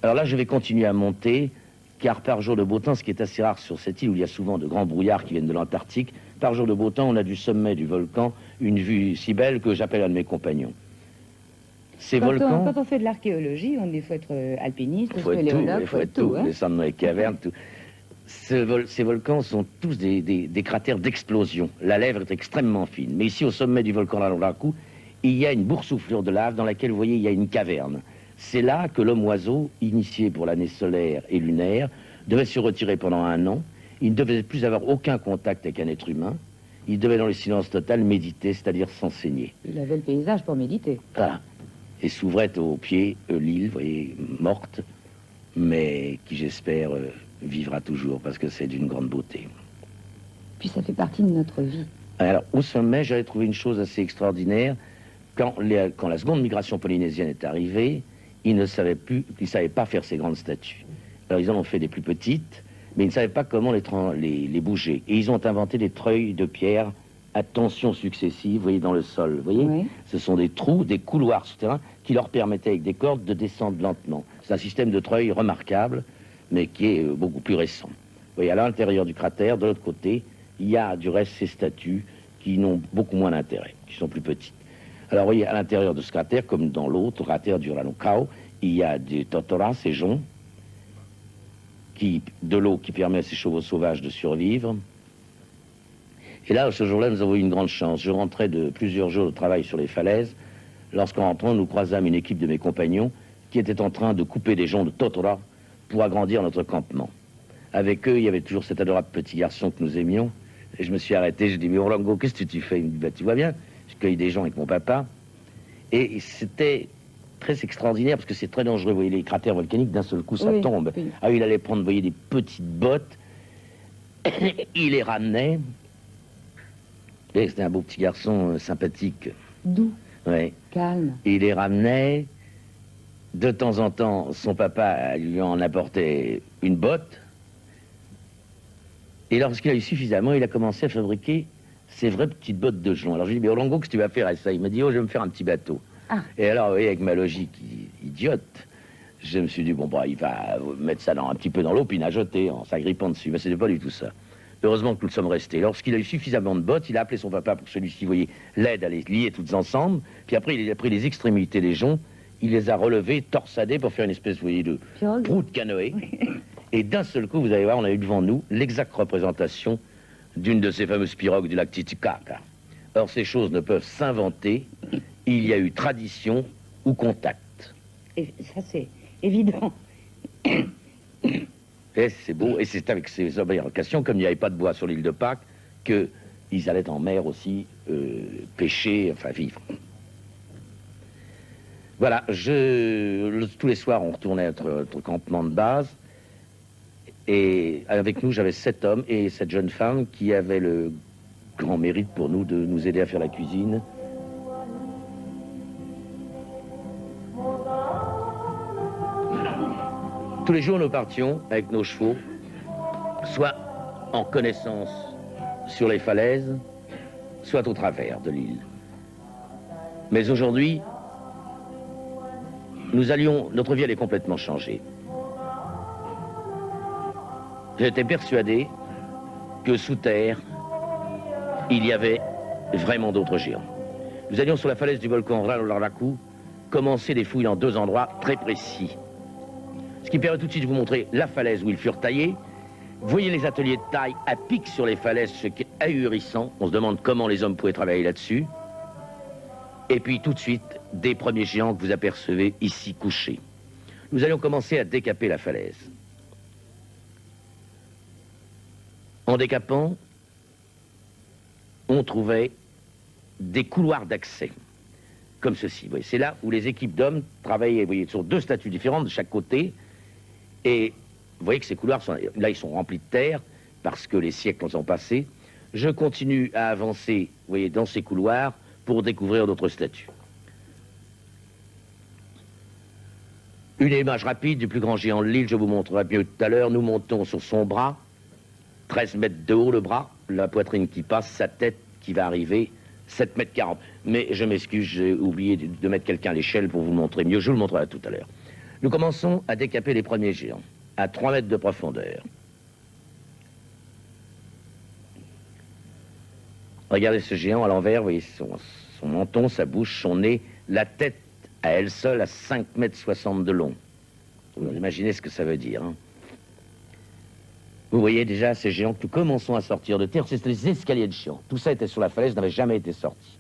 Alors là, je vais continuer à monter, car par jour de beau temps, ce qui est assez rare sur cette île où il y a souvent de grands brouillards qui viennent de l'Antarctique, par jour de beau temps, on a du sommet du volcan une vue si belle que j'appelle un de mes compagnons. Ces volcans... Quand on fait de l'archéologie, il faut être alpiniste, Il faut être tout, spéléologue, il faut être tout, hein. descendre dans les cavernes, tout. Ces volcans sont tous des cratères d'explosion. La lèvre est extrêmement fine. Mais ici, au sommet du volcan Lalakou, il y a une boursouflure de lave dans laquelle, vous voyez, il y a une caverne. C'est là que l'homme oiseau, initié pour l'année solaire et lunaire, devait se retirer pendant 1 an. Il ne devait plus avoir aucun contact avec un être humain. Il devait, dans le silence total, méditer, c'est-à-dire s'enseigner. Il avait le paysage pour méditer. Voilà. Et s'ouvrait au pied l'île, vous voyez, morte, mais qui, j'espère, vivra toujours, parce que c'est d'une grande beauté. Puis ça fait partie de notre vie. Alors, au sommet, j'avais trouvé une chose assez extraordinaire. Quand la seconde migration polynésienne est arrivée, ils ne savaient pas faire ces grandes statues. Alors, ils en ont fait des plus petites, mais ils ne savaient pas comment les bouger. Et ils ont inventé des treuils de pierre à tension successive, vous voyez, dans le sol. Vous voyez, Oui. Ce sont des trous, des couloirs souterrains qui leur permettaient, avec des cordes, de descendre lentement. C'est un système de treuil remarquable, mais qui est beaucoup plus récent. Vous voyez, à l'intérieur du cratère, de l'autre côté, il y a du reste ces statues qui n'ont beaucoup moins d'intérêt, qui sont plus petites. Alors, vous voyez, à l'intérieur de ce cratère, comme dans l'autre cratère du Ranokau, il y a des totoras, ces joncs, de l'eau qui permet à ces chevaux sauvages de survivre. Et là, ce jour-là, nous avons eu une grande chance. Je rentrais de plusieurs jours de travail sur les falaises. Lorsqu'en rentrant, nous croisâmes une équipe de mes compagnons qui était en train de couper des joncs de totora pour agrandir notre campement. Avec eux, il y avait toujours cet adorable petit garçon que nous aimions. Et je me suis arrêté, je dis, mais Orlango, qu'est-ce que tu fais? Il me dit, bah, tu vois bien, je cueille des gens avec mon papa. Et c'était très extraordinaire parce que c'est très dangereux. Vous voyez, les cratères volcaniques, d'un seul coup, ça Oui, tombe. oui. Ah, il allait prendre, vous voyez, des petites bottes. Il les ramenait. Et c'était un beau petit garçon sympathique. Doux, Ouais. calme. Il les ramenait. De temps en temps, son papa lui en apportait une botte. Et lorsqu'il a eu suffisamment, il a commencé à fabriquer ces vraies petites bottes de jonc. Alors je lui ai dit, mais Orlango, qu'est-ce que tu vas faire avec ça? Il m'a dit, oh, je vais me faire un petit bateau. Ah. Et alors, vous voyez, avec ma logique idiote, je me suis dit, bon, bah, il va mettre ça un petit peu dans l'eau, puis nageoter en s'agrippant dessus. Mais c'était pas du tout ça. Heureusement que nous sommes restés. Lorsqu'il a eu suffisamment de bottes, il a appelé son papa pour que celui-ci, vous voyez, l'aide à les lier toutes ensemble. Puis après, il a pris les extrémités des joncs, il les a relevés, torsadés pour faire une espèce, vous voyez, de Pirogue. proue de canoë. Et d'un seul coup, vous allez voir, on a eu devant nous l'exacte représentation d'une de ces fameuses pirogues du lac Titicaca. Or, ces choses ne peuvent s'inventer. Il y a eu tradition ou contact. Et ça, c'est évident. Et c'est beau. Et c'est avec ces embarcations, comme il n'y avait pas de bois sur l'île de Pâques, qu'ils allaient en mer aussi pêcher, enfin vivre. Voilà, tous les soirs, on retournait à notre campement de base. Et avec nous, j'avais 7 hommes et cette jeune femme qui avait le grand mérite pour nous de nous aider à faire la cuisine. Tous les jours, nous partions avec nos chevaux, soit en connaissance sur les falaises, soit au travers de l'île. Mais aujourd'hui, notre vie allait complètement changer. J'étais persuadé que sous terre, il y avait vraiment d'autres géants. Nous allions sur la falaise du volcan Ralaraku commencer des fouilles dans 2 endroits très précis. Ce qui permet tout de suite de vous montrer la falaise où ils furent taillés. Vous voyez les ateliers de taille à pic sur les falaises, ce qui est ahurissant. On se demande comment les hommes pouvaient travailler là-dessus. Et puis tout de suite, des premiers géants que vous apercevez ici couchés. Nous allons commencer à décaper la falaise. En décapant, on trouvait des couloirs d'accès, comme ceci. C'est là où les équipes d'hommes travaillaient, vous voyez, sur 2 statues différentes de chaque côté. Et vous voyez que ces couloirs, là, ils sont remplis de terre, parce que les siècles sont passés. Je continue à avancer, vous voyez, dans ces couloirs, pour découvrir d'autres statues. Une image rapide du plus grand géant de l'île, je vous montrerai mieux tout à l'heure. Nous montons sur son bras, 13 mètres de haut le bras, la poitrine qui passe, sa tête qui va arriver, 7 mètres 40. Mais je m'excuse, j'ai oublié de mettre quelqu'un à l'échelle pour vous montrer mieux, je vous le montrerai tout à l'heure. Nous commençons à décaper les premiers géants, à 3 mètres de profondeur. Regardez ce géant à l'envers, vous voyez son menton, sa bouche, son nez, la tête à elle seule à 5 mètres 60 de long. Vous imaginez ce que ça veut dire, hein. Vous voyez déjà ces géants que nous commençons à sortir de terre, c'est les escaliers de géants. Tout ça était sur la falaise, n'avait jamais été sorti.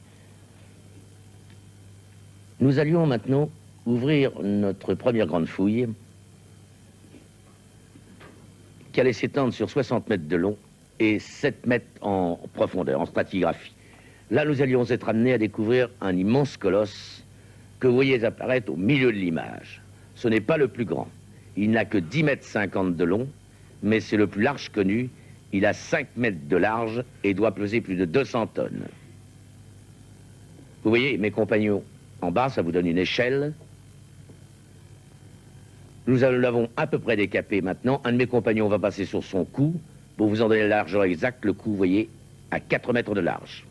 Nous allions maintenant ouvrir notre première grande fouille qui allait s'étendre sur 60 mètres de long et 7 mètres en profondeur, en stratigraphie. Là, nous allions être amenés à découvrir un immense colosse que vous voyez apparaître au milieu de l'image. Ce n'est pas le plus grand. Il n'a que 10 mètres 50 de long, mais c'est le plus large connu. Il a 5 mètres de large et doit peser plus de 200 tonnes. Vous voyez, mes compagnons, en bas, ça vous donne une échelle. Nous l'avons à peu près décapé maintenant. Un de mes compagnons va passer sur son cou. Pour vous en donner la largeur exacte, le cou, vous voyez, à 4 mètres de large.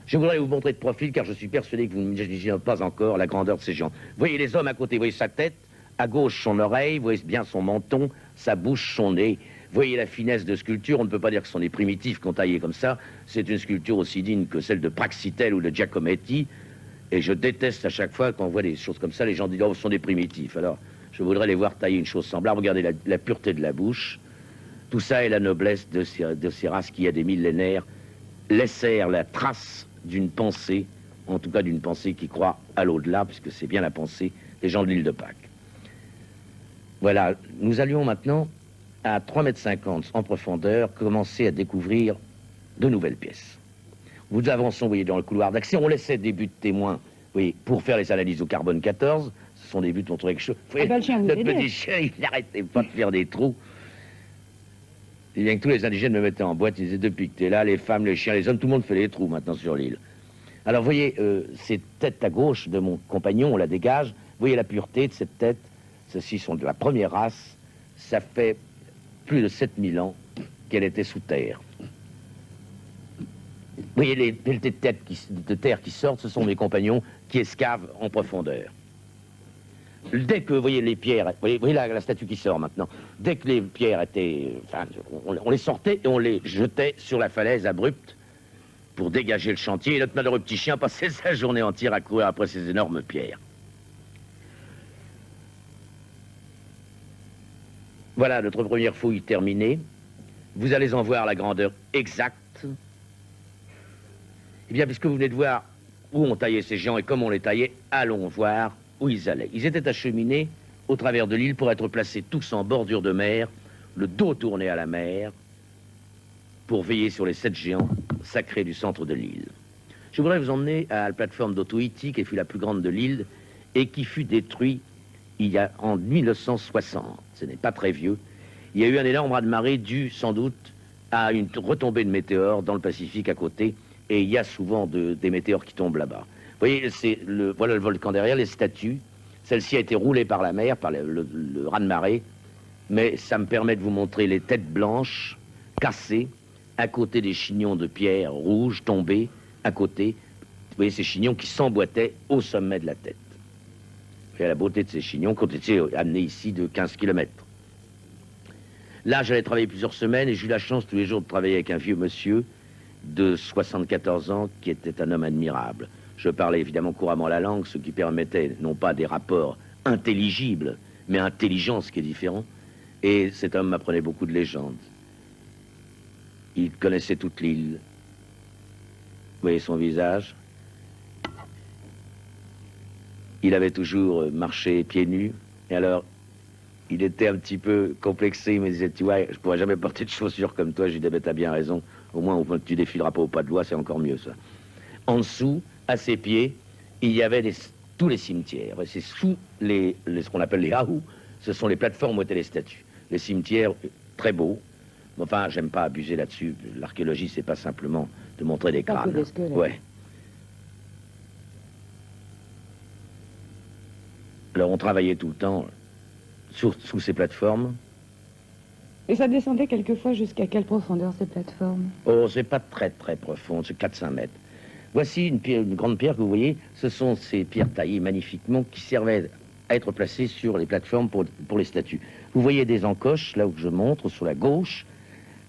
Je voudrais vous montrer de profil, car je suis persuadé que vous n'imaginez pas encore la grandeur de ces géants. Vous voyez les hommes à côté, vous voyez sa tête, à gauche son oreille, vous voyez bien son menton, sa bouche, son nez. Vous voyez la finesse de sculpture, on ne peut pas dire que ce sont des primitifs qui ont taillé comme ça. C'est une sculpture aussi digne que celle de Praxitèle ou de Giacometti. Et je déteste à chaque fois quand on voit des choses comme ça, les gens disent « Oh, ce sont des primitifs ». Alors, je voudrais les voir tailler une chose semblable. Regardez la pureté de la bouche. Tout ça est la noblesse de ces races qui, il y a des millénaires, laissèrent la trace d'une pensée, en tout cas d'une pensée qui croit à l'au-delà, puisque c'est bien la pensée des gens de l'île de Pâques. Voilà, nous allions maintenant, à 3,50 mètres en profondeur, commencer à découvrir de nouvelles pièces. Nous avançons, vous voyez, dans le couloir d'accès, on laissait des buts de témoins, vous voyez, pour faire les analyses au carbone 14, ce sont des buts contre quelque chose. Vous voyez, notre petit chien, il n'arrêtait pas de faire des trous. Et bien que tous les indigènes me mettaient en boîte, ils disaient depuis que t'es là, les femmes, les chiens, les hommes, tout le monde fait des trous maintenant sur l'île. Alors vous voyez, cette tête à gauche de mon compagnon, on la dégage, vous voyez la pureté de cette tête, ceux-ci sont de la première race, ça fait plus de 7000 ans qu'elle était sous terre. Vous voyez les pelletés de terre qui sortent, ce sont mes compagnons qui escavent en profondeur. Dès que, vous voyez les pierres, vous voyez la statue qui sort maintenant, dès que les pierres étaient, enfin, on les sortait et on les jetait sur la falaise abrupte pour dégager le chantier. Et notre malheureux petit chien passait sa journée entière à courir après ces énormes pierres. Voilà notre première fouille terminée. Vous allez en voir la grandeur exacte. Eh bien, puisque vous venez de voir où on taillait ces géants et comment on les taillait, allons voir où ils allaient. Ils étaient acheminés au travers de l'île pour être placés tous en bordure de mer, le dos tourné à la mer, pour veiller sur les 7 géants sacrés du centre de l'île. Je voudrais vous emmener à la plateforme d'Otoïti, qui fut la plus grande de l'île, et qui fut détruite en 1960. Ce n'est pas très vieux. Il y a eu un énorme raz-de-marée dû, sans doute, à une retombée de météores dans le Pacifique à côté, et il y a souvent des météores qui tombent là-bas. Vous voyez, voilà le volcan derrière, les statues. Celle-ci a été roulée par la mer, par le raz-de-marée, mais ça me permet de vous montrer les têtes blanches, cassées, à côté des chignons de pierre rouges tombés, à côté. Vous voyez ces chignons qui s'emboîtaient au sommet de la tête. Vous voyez la beauté de ces chignons qui ont été amenés ici de 15 km. Là, j'avais travaillé plusieurs semaines et j'ai eu la chance tous les jours de travailler avec un vieux monsieur de 74 ans qui était un homme admirable. Je parlais évidemment couramment la langue, ce qui permettait non pas des rapports intelligibles, mais intelligents, ce qui est différent. Et cet homme m'apprenait beaucoup de légendes. Il connaissait toute l'île. Vous voyez son visage? Il avait toujours marché pieds nus. Et alors, il était un petit peu complexé. Il me disait, tu vois, je pourrais jamais porter de chaussures comme toi. Je lui disais, t'as bien raison. Au moins, tu défileras pas au pas de loi, c'est encore mieux, ça. En dessous, à ses pieds, il y avait tous les cimetières. Et c'est sous ce qu'on appelle les haous. Ce sont les plateformes où étaient les statues. Les cimetières, très beaux. Enfin, j'aime pas abuser là-dessus. L'archéologie, c'est pas simplement de montrer des crânes. Des squelettes. Ouais. Alors, on travaillait tout le temps sous ces plateformes. Et ça descendait quelquefois jusqu'à quelle profondeur, ces plateformes? Oh, c'est pas très très profond, c'est 4-5 mètres. Voici une grande pierre que vous voyez. Ce sont ces pierres taillées magnifiquement qui servaient à être placées sur les plateformes pour les statues. Vous voyez des encoches, là où je montre, sur la gauche.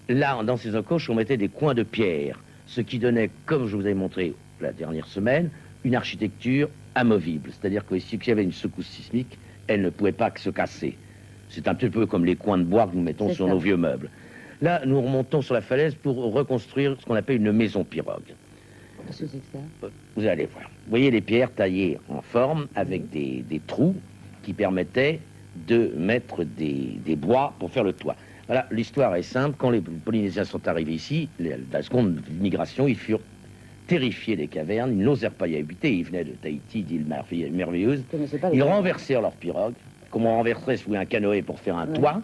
Là, dans ces encoches, on mettait des coins de pierre, ce qui donnait, comme je vous avais montré la dernière semaine, une architecture amovible. C'est-à-dire que s'il y avait une secousse sismique, elle ne pouvait pas se casser. C'est un petit peu comme les coins de bois que nous mettons sur nos vieux meubles. Là, nous remontons sur la falaise pour reconstruire ce qu'on appelle une maison pirogue. Qu'est-ce que c'est que ça? Vous allez voir. Vous voyez les pierres taillées en forme avec des trous qui permettaient de mettre des bois pour faire le toit. Voilà, l'histoire est simple. Quand les Polynésiens sont arrivés ici, la seconde migration, ils furent terrifiés des cavernes. Ils n'osèrent pas y habiter. Ils venaient de Tahiti, d'îles merveilleuses. Ils renversèrent leur pirogue, comme on renverserait sous un canoë pour faire un toit.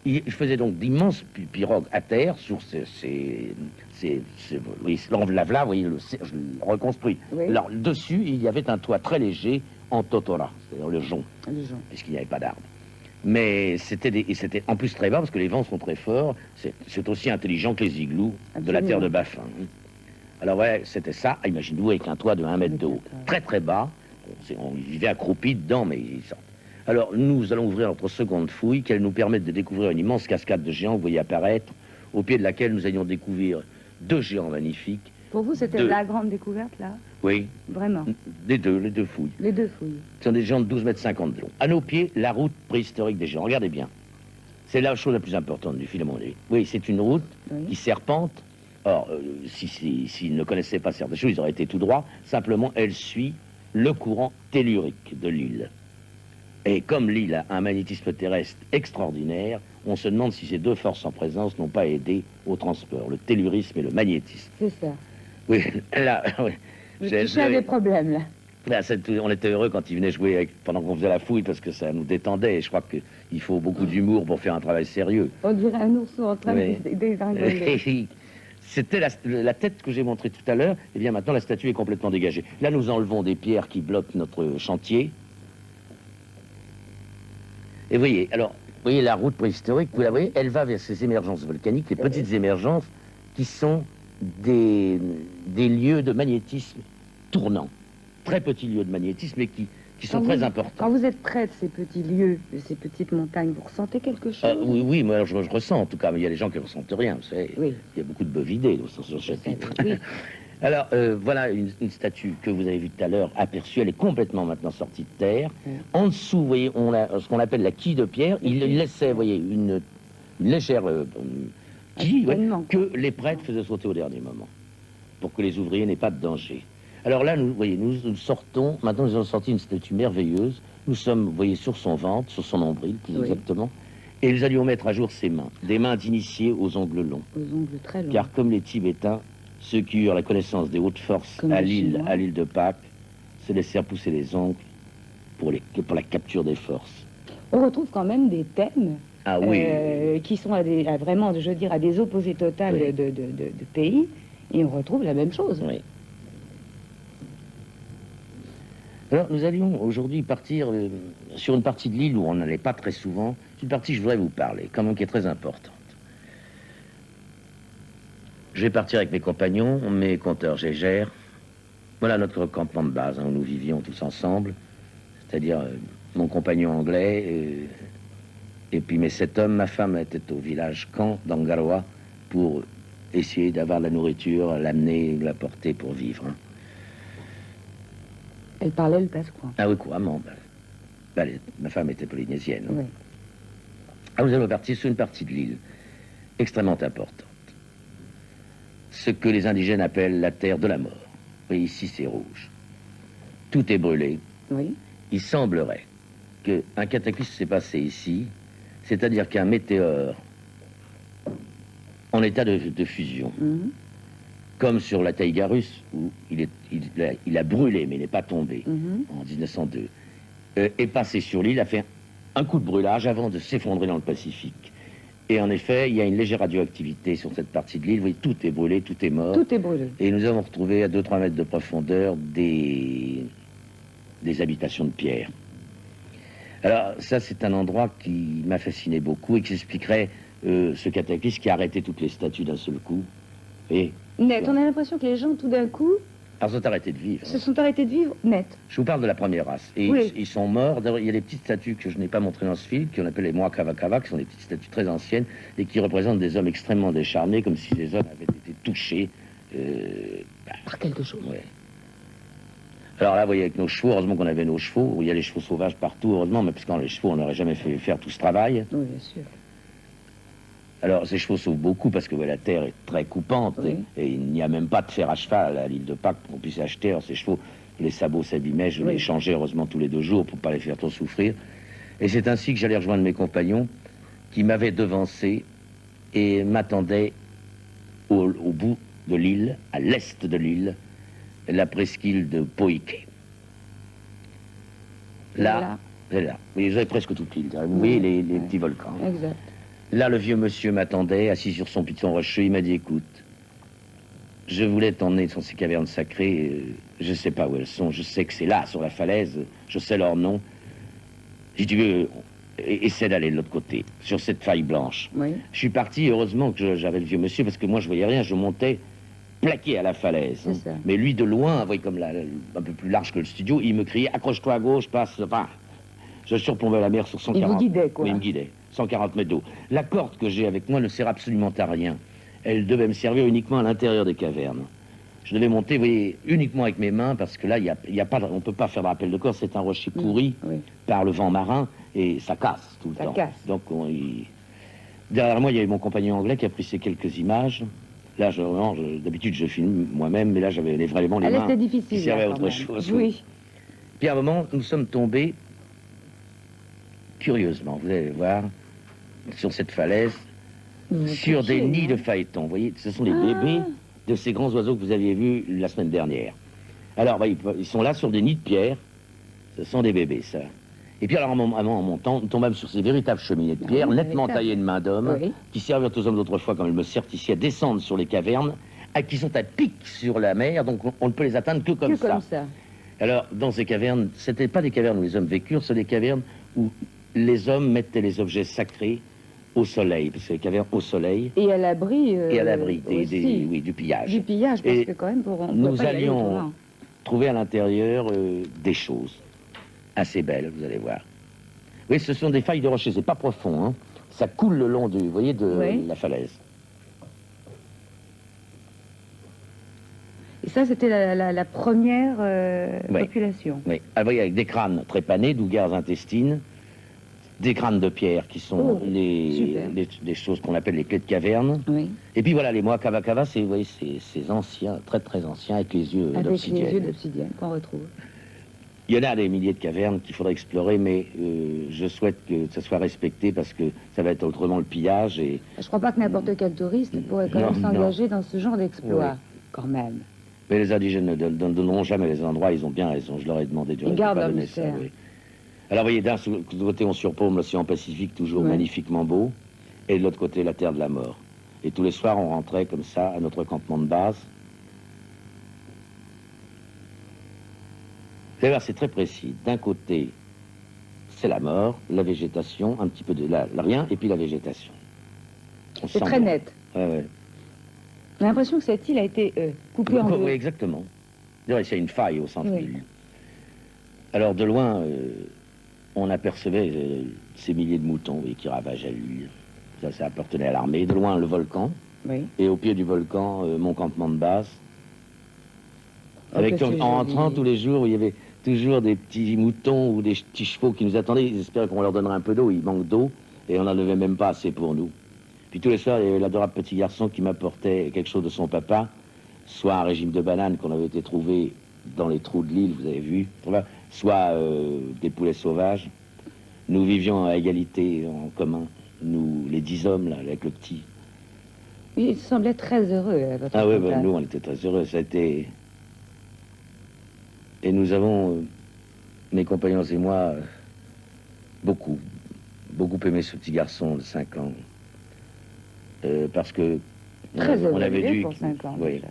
Ils faisaient donc d'immenses pirogues à terre sur la vous voyez, je le reconstruis. Oui. Alors, dessus, il y avait un toit très léger en totora, c'est-à-dire le jonc, puisqu'il n'y avait pas d'arbres. Mais c'était en plus très bas, parce que les vents sont très forts. C'est aussi intelligent que les igloos de la terre de Baffin. Alors ouais, c'était ça, imaginez-vous, avec un toit de 1 mètre de haut. Très très bas, on vivait accroupi dedans, mais ils sortent. Alors, nous allons ouvrir notre seconde fouille, qui nous permettre de découvrir une immense cascade de géants, vous voyez apparaître, au pied de laquelle nous allions découvrir 2 géants magnifiques. Pour vous, c'était la grande découverte, là? Oui. Vraiment? Les deux fouilles. Les 2 fouilles. Ce sont des géants de 12,50 mètres de long. À nos pieds, la route préhistorique des géants. Regardez bien. C'est la chose la plus importante du film, à mon avis. Oui, c'est une route qui serpente. Or, s'ils ne connaissaient pas certaines choses, ils auraient été tout droit. Simplement, elle suit le courant tellurique de l'île. Et comme l'île a un magnétisme terrestre extraordinaire, on se demande si ces 2 forces en présence n'ont pas aidé au transport, le tellurisme et le magnétisme. C'est ça. Oui, là, oui. J'ai touché à des problèmes, là. Là, on était heureux quand ils venaient jouer pendant qu'on faisait la fouille, parce que ça nous détendait. Et je crois qu'il faut beaucoup d'humour pour faire un travail sérieux. On dirait un ourson en train de dégringoler. C'était la tête que j'ai montrée tout à l'heure. Et bien maintenant, la statue est complètement dégagée. Là, nous enlevons des pierres qui bloquent notre chantier. Et vous voyez, la route préhistorique, vous la voyez, elle va vers ces émergences volcaniques, les petites émergences qui sont des lieux de magnétisme tournants. Très petits lieux de magnétisme, mais qui sont très importants. Quand vous êtes près de ces petits lieux, de ces petites montagnes, vous ressentez quelque chose? Oui, moi je ressens en tout cas, mais il y a des gens qui ne ressentent rien, vous savez. Oui. Il y a beaucoup de bovidés sur ce chapitre. Oui. Alors, voilà une statue que vous avez vue tout à l'heure, aperçue, elle est complètement maintenant sortie de terre. En dessous, vous voyez, on a ce qu'on appelle la quille de pierre. Il laissait, vous voyez, une légère quille que les prêtres faisaient sauter au dernier moment, pour que les ouvriers n'aient pas de danger. Alors là, vous voyez, nous sortons, maintenant nous avons sorti une statue merveilleuse. Nous sommes, vous voyez, sur son ventre, sur son nombril, plus exactement. Et nous allions mettre à jour ses mains, des mains d'initiés aux ongles longs. Aux ongles très longs. Car comme les Tibétains, ceux qui eurent la connaissance des hautes forces à l'île de Pâques se laissèrent pousser les ongles pour la capture des forces. On retrouve quand même des thèmes qui sont vraiment, je veux dire, à des opposés totales de pays, et on retrouve la même chose. Oui. Alors, nous allions aujourd'hui partir sur une partie de l'île où on n'allait pas très souvent. C'est une partie que je voudrais vous parler, quand même, qui est très importante. Je vais partir avec mes compagnons, mes compteurs Gégère. Voilà notre campement de base, où nous vivions tous ensemble. C'est-à-dire mon compagnon anglais, et puis mes 7 hommes. Ma femme était au village Camp d'Angaroa pour essayer d'avoir de la nourriture, l'amener, la porter pour vivre. Elle parlait le pasquin. Ah oui, couramment. Ma femme était polynésienne. Oui. Ah, nous allons partir sur une partie de l'île extrêmement importante. Ce que les indigènes appellent la terre de la mort. Et ici, c'est rouge. Tout est brûlé. Oui. Il semblerait qu'un cataclysme s'est passé ici, c'est-à-dire qu'un météore en état de fusion, Mhm. comme sur la taïga russe, où il a brûlé, mais il n'est pas tombé, Mhm. en 1902, est passé sur l'île, a fait un coup de brûlage avant de s'effondrer dans le Pacifique. Et en effet, il y a une légère radioactivité sur cette partie de l'île. Vous voyez, tout est brûlé, tout est mort. Tout est brûlé. Et nous avons retrouvé à 2-3 mètres de profondeur des habitations de pierre. Alors ça, c'est un endroit qui m'a fasciné beaucoup et qui expliquerait ce cataclysme qui a arrêté toutes les statues d'un seul coup. Et Net, on a l'impression que les gens, tout d'un coup, alors, ils ont arrêté de vivre. se sont arrêtés de vivre net. Je vous parle de la première race. Et Oui. ils sont morts. D'ailleurs, il y a des petites statues que je n'ai pas montrées dans ce film, qu'on appelle les Moakavakava, qui sont des petites statues très anciennes et qui représentent des hommes extrêmement décharnés, comme si ces hommes avaient été touchés. Par quelque chose. Ouais. Alors là, vous voyez, avec nos chevaux, heureusement qu'on avait nos chevaux. Il y a les chevaux sauvages partout, heureusement, mais parce que les chevaux, on n'aurait jamais fait faire tout ce travail. Oui, bien sûr. Alors, ces chevaux sauvent beaucoup parce que ouais, la terre est très coupante Oui. et il n'y a même pas de fer à cheval à l'île de Pâques pour qu'on puisse acheter. Alors, ces chevaux, les sabots s'abîmaient, je Oui. les changeais heureusement tous les 2 jours pour ne pas les faire trop souffrir. Et c'est ainsi que j'allais rejoindre mes compagnons qui m'avaient devancé et m'attendaient au bout de l'île, à l'est de l'île, la presqu'île de Poike. Là, c'est là. Vous avez presque toute l'île. Vous voyez les petits volcans. Exact. Là, le vieux monsieur m'attendait, assis sur son piton rocheux. Il m'a dit, écoute, je voulais t'emmener sur ces cavernes sacrées. Je ne sais pas où elles sont. Je sais que c'est là, sur la falaise. Je sais leur nom. Si tu veux, essaie d'aller de l'autre côté, sur cette faille blanche. Oui. Je suis parti, heureusement que j'avais le vieux monsieur, parce que moi, je voyais rien. Je montais plaqué à la falaise. C'est ça. Mais lui, de loin, vous voyez, comme un peu plus large que le studio, il me criait, accroche-toi à gauche, passe... Enfin, je surplombais la mer sur 140... Il vous guidait, quoi. Oui, il me guidait. 140 mètres d'eau. La corde que j'ai avec moi ne sert absolument à rien. Elle devait me servir uniquement à l'intérieur des cavernes. Je devais monter, vous voyez, uniquement avec mes mains, parce que là, on ne peut pas faire de rappel de corps. C'est un rocher pourri Oui. par le vent marin, et ça casse tout le Ça temps. casse. Donc, derrière moi, il y avait mon compagnon anglais qui a pris ces quelques images. Là, d'habitude, je filme moi-même, mais là, j'avais vraiment les Elle mains était difficile. qui servaient à là, autre quand même. chose. Oui. Puis à un moment, nous sommes tombés, curieusement, vous allez voir, sur cette falaise, Vous sur des touchiez, nids non de phaétons. Vous voyez, ce sont les Ah. bébés de ces grands oiseaux que vous aviez vus la semaine dernière. Alors, vous voyez, ils sont là sur des nids de pierre. Ce sont des bébés, ça. Et puis alors, en montant, nous tombâmes sur ces véritables cheminées de Ah pierre, oui, nettement véritables. taillées de main d'homme, Oui. qui servirent aux hommes d'autrefois, comme elles me servent ici, à descendre sur les cavernes, qui sont à pic sur la mer, donc on ne peut les atteindre que comme Que comme ça. Alors, dans ces cavernes, c'était pas des cavernes où les hommes vécurent, c'est des cavernes où les hommes mettaient les objets sacrés au soleil, parce que les cavernes au soleil, Et à l'abri. et à l'abri aussi. du pillage. Du pillage, parce Et que quand même, on nous pouvait pas y aller allions autrement. trouver à l'intérieur des choses assez belles, vous allez voir. Oui, ce sont des failles de rochers, c'est pas profond, hein. Ça coule le long vous voyez, de Oui. la falaise. Et ça, c'était la première Oui. population. Oui, ah, vous voyez, avec des crânes trépanés, d'ougards intestines, des crânes de pierre qui sont Oh, super. les choses qu'on appelle les clés de caverne. Oui. Et puis voilà, les Moakavakava, c'est, vous voyez, ces anciens, très très anciens, avec les yeux Avec les d'obsidienne. yeux d'obsidienne qu'on retrouve. Il y en a des milliers de cavernes qu'il faudrait explorer, mais je souhaite que ça soit respecté parce que ça va être autrement le pillage. Et Je crois pas que n'importe quel touriste pourrait quand Non, même s'engager dans ce genre d'exploit, quand même. mais les indigènes ne donneront jamais les endroits, ils ont bien raison. Je leur ai demandé de Ils gardent pas leur donner mystère. ça. Oui. Alors, vous voyez, d'un côté, on surplombe l'océan Pacifique, toujours Ouais. magnifiquement beau, et de l'autre côté, la terre de la mort. Et tous les soirs, on rentrait comme ça à notre campement de base. Vous allez voir, c'est très précis. D'un côté, c'est la mort, la végétation, un petit peu de rien, et puis la végétation. On C'est sent très bien. net. Ouais, ouais. On a l'impression que cette île a été coupée en deux. Oui, exactement. D'ailleurs, il y a une faille au centre Oui. de l'île. Alors, de loin, on apercevait ces milliers de moutons oui, qui ravageaient l'île. Ça appartenait à l'armée. De loin, le volcan. Oui. Et au pied du volcan, mon campement de base. Oh, Avec, que c'est en rentrant joli. tous les jours, il y avait toujours des petits moutons ou des petits chevaux qui nous attendaient. Ils espéraient qu'on leur donnerait un peu d'eau. Il manque d'eau et on n'en avait même pas assez pour nous. Puis tous les soirs, il y avait l'adorable petit garçon qui m'apportait quelque chose de son papa, soit un régime de bananes qu'on avait été trouvé dans les trous de l'île, vous avez vu, soit des poulets sauvages. Nous vivions à égalité en commun, nous, les 10 hommes, là, avec le petit. Il semblait très heureux, votre Ah oui, compagnon. nous, on était très heureux. Ça a été... Et nous avons, mes compagnons et moi, beaucoup aimé ce petit garçon de 5 ans. Parce que Très on avait élevé dû, pour 5 ans, oui, déjà.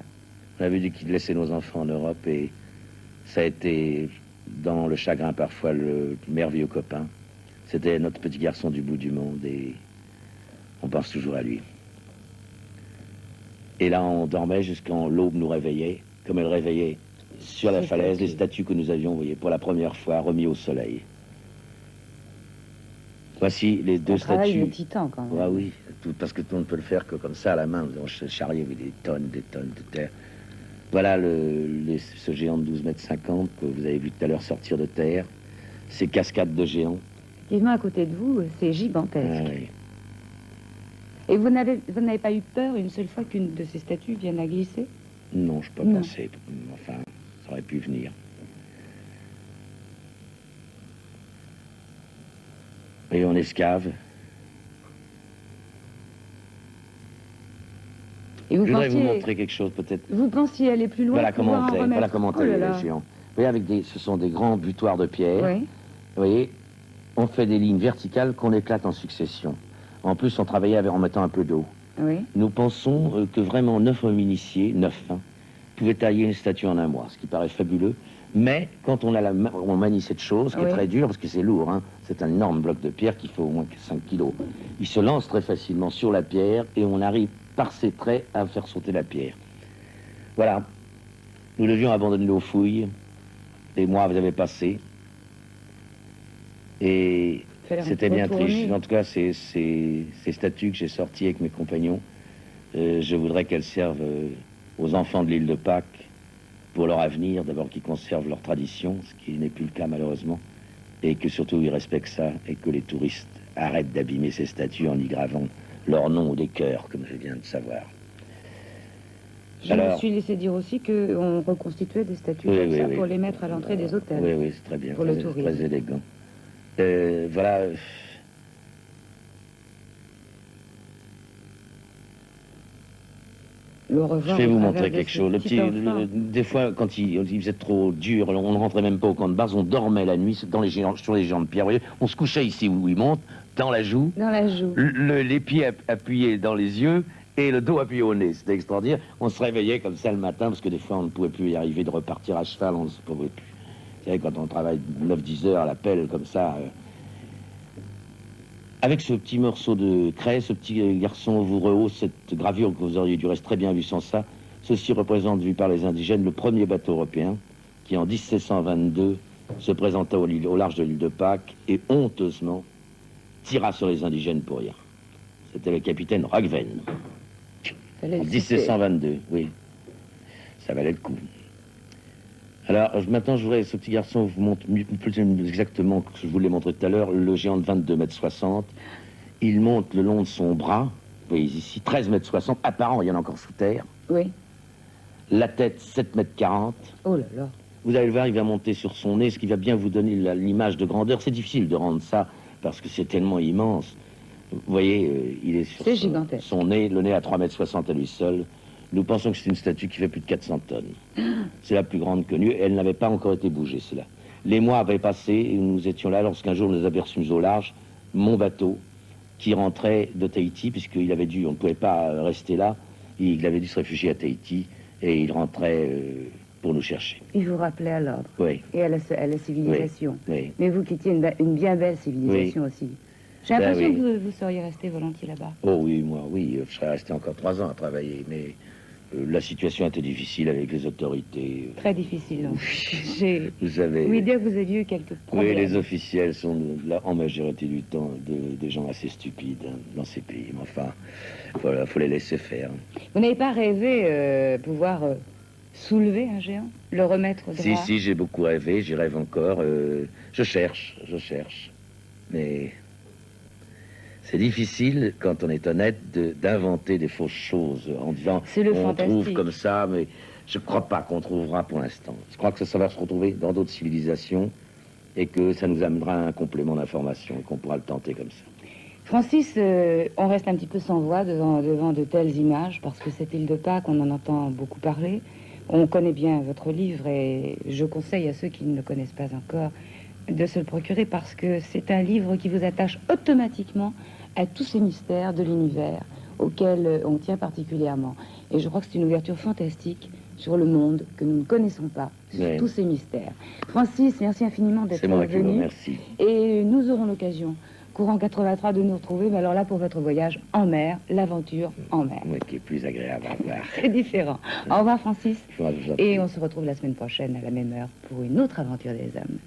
on avait dû laisser nos enfants en Europe et ça a été, dans le chagrin parfois, le merveilleux copain. C'était notre petit garçon du bout du monde et on pense toujours à lui. Et là, on dormait jusqu'en l'aube nous réveillait, comme elle réveillait sur la falaise les statues que nous avions, vous voyez, pour la première fois remis au soleil. Voici les deux Travail statues. de titan, quand même. Ah oui, parce que tout le monde peut le faire que comme ça à la main. Nous avons charrié avec des tonnes de terre. Voilà ce géant de 12 mètres 50 que vous avez vu tout à l'heure sortir de terre. Ces cascades de géants. Effectivement, à côté de vous, c'est gigantesque. Ah oui. Et vous n'avez pas eu peur une seule fois qu'une de ces statues vienne à glisser? Non, je n'ai pas pensé. Enfin, ça aurait pu venir. Et on escave. Et vous Je voudrais pensiez, vous montrer quelque chose peut-être. vous pensiez aller plus loin Voilà pour comment pouvoir on en fait, remettre. voilà comment on Oh taille là les là. géants. Vous voyez, ce sont des grands butoirs de pierre. Oui, Vous voyez, on fait des lignes verticales qu'on éclate en succession. En plus, on travaillait en mettant un peu d'eau. oui. Nous pensons que vraiment 9 hommes initiés, 9, pouvaient tailler une statue en un mois, ce qui paraît fabuleux. Mais quand on manie cette chose, qui est très dure, parce que c'est lourd, c'est un énorme bloc de pierre qui fait au moins 5 kilos. Il se lance très facilement sur la pierre et on arrive par ses traits à faire sauter la pierre. Voilà. Nous devions abandonner nos fouilles. Les mois avaient passé. Et c'était bien triste. En tout cas, ces statues que j'ai sorties avec mes compagnons, je voudrais qu'elles servent aux enfants de l'île de Pâques pour leur avenir, d'abord qu'ils conservent leur tradition, ce qui n'est plus le cas malheureusement, et que surtout ils respectent ça, et que les touristes arrêtent d'abîmer ces statues en y gravant leur nom ou des cœurs, comme je viens de savoir. Je me suis laissé dire aussi qu'on reconstituait des statues comme ça pour les mettre à l'entrée des hôtels. Oui, oui, c'est très bien, pour le tourisme. Très élégant. Voilà. Je vais vous montrer quelque chose. Des fois, quand il faisait trop dur, on ne rentrait même pas au camp de base, on dormait la nuit sur les géants de pierre. Vous voyez, on se couchait ici où il monte, dans la joue. Dans la joue. Les pieds appuyés dans les yeux et le dos appuyé au nez. C'était extraordinaire. On se réveillait comme ça le matin, parce que des fois, on ne pouvait plus y arriver de repartir à cheval, on ne se pouvait plus. Vous savez, quand on travaille 9-10 heures à la pelle, comme ça... Avec ce petit morceau de craie, ce petit garçon Voureux, cette gravure que vous auriez du reste très bien vu sans ça, ceci représente, vu par les indigènes, le premier bateau européen qui, en 1722, se présenta au large de l'île de Pâques et, honteusement, tira sur les indigènes pour rien. C'était le capitaine Ragven. En 1722, oui. Ça valait le coup. Alors, maintenant, je voudrais, ce petit garçon vous montre plus exactement ce que je voulais montrer tout à l'heure, le géant de 22 mètres 60. Il monte le long de son bras, vous voyez ici, 13 mètres 60, apparent, il y en a encore sous terre. Oui. La tête, 7 mètres 40. Oh là là. Vous allez le voir, il va monter sur son nez, ce qui va bien vous donner l'image de grandeur. C'est difficile de rendre ça, parce que c'est tellement immense. Vous voyez, il est sur son nez, le nez à 3 mètres 60 à lui seul. Nous pensons que c'est une statue qui fait plus de 400 tonnes. C'est la plus grande connue. Elle n'avait pas encore été bougée, celle-là. Les mois avaient passé et nous étions là lorsqu'un jour nous aperçûmes au large mon bateau qui rentrait de Tahiti, puisqu'il avait dû, on ne pouvait pas rester là. Il avait dû se réfugier à Tahiti et il rentrait pour nous chercher. Il vous rappelait à l'ordre. Oui. Et à la civilisation. Oui. Mais vous quittiez une bien belle civilisation aussi. J'ai l'impression que vous seriez resté volontiers là-bas. Oh oui, moi, oui. Je serais resté encore 3 ans à travailler, mais... la situation était difficile avec les autorités. Très difficile. Vous savez... Oui, dire que vous aviez eu quelques problèmes. Oui, les officiels sont, là, en majorité du temps, des gens assez stupides dans ces pays. Mais enfin, voilà, il faut les laisser faire. Vous n'avez pas rêvé pouvoir soulever un géant, le remettre droit. Si, j'ai beaucoup rêvé, j'y rêve encore. Je cherche. Mais c'est difficile, quand on est honnête, d'inventer des fausses choses en disant C'est le on fantastique. trouve comme ça, mais je ne crois pas qu'on trouvera pour l'instant. Je crois que ça va se retrouver dans d'autres civilisations et que ça nous amènera un complément d'information et qu'on pourra le tenter comme ça. Francis, on reste un petit peu sans voix devant de telles images, parce que cette île de Pâques, on en entend beaucoup parler. On connaît bien votre livre et je conseille à ceux qui ne le connaissent pas encore de se le procurer, parce que c'est un livre qui vous attache automatiquement à tous ces mystères de l'univers auxquels on tient particulièrement. Et je crois que c'est une ouverture fantastique sur le monde que nous ne connaissons pas, sur Oui. tous ces mystères. Francis, merci infiniment d'être C'est moi qui vous venu. remercie. Et nous aurons l'occasion, courant 83, de nous retrouver, mais alors là, pour votre voyage en mer, l'aventure en mer. Oui, qui est plus agréable à voir. C'est différent. Au revoir, Francis. Je vous en prie. Et on se retrouve la semaine prochaine à la même heure pour une autre aventure des hommes.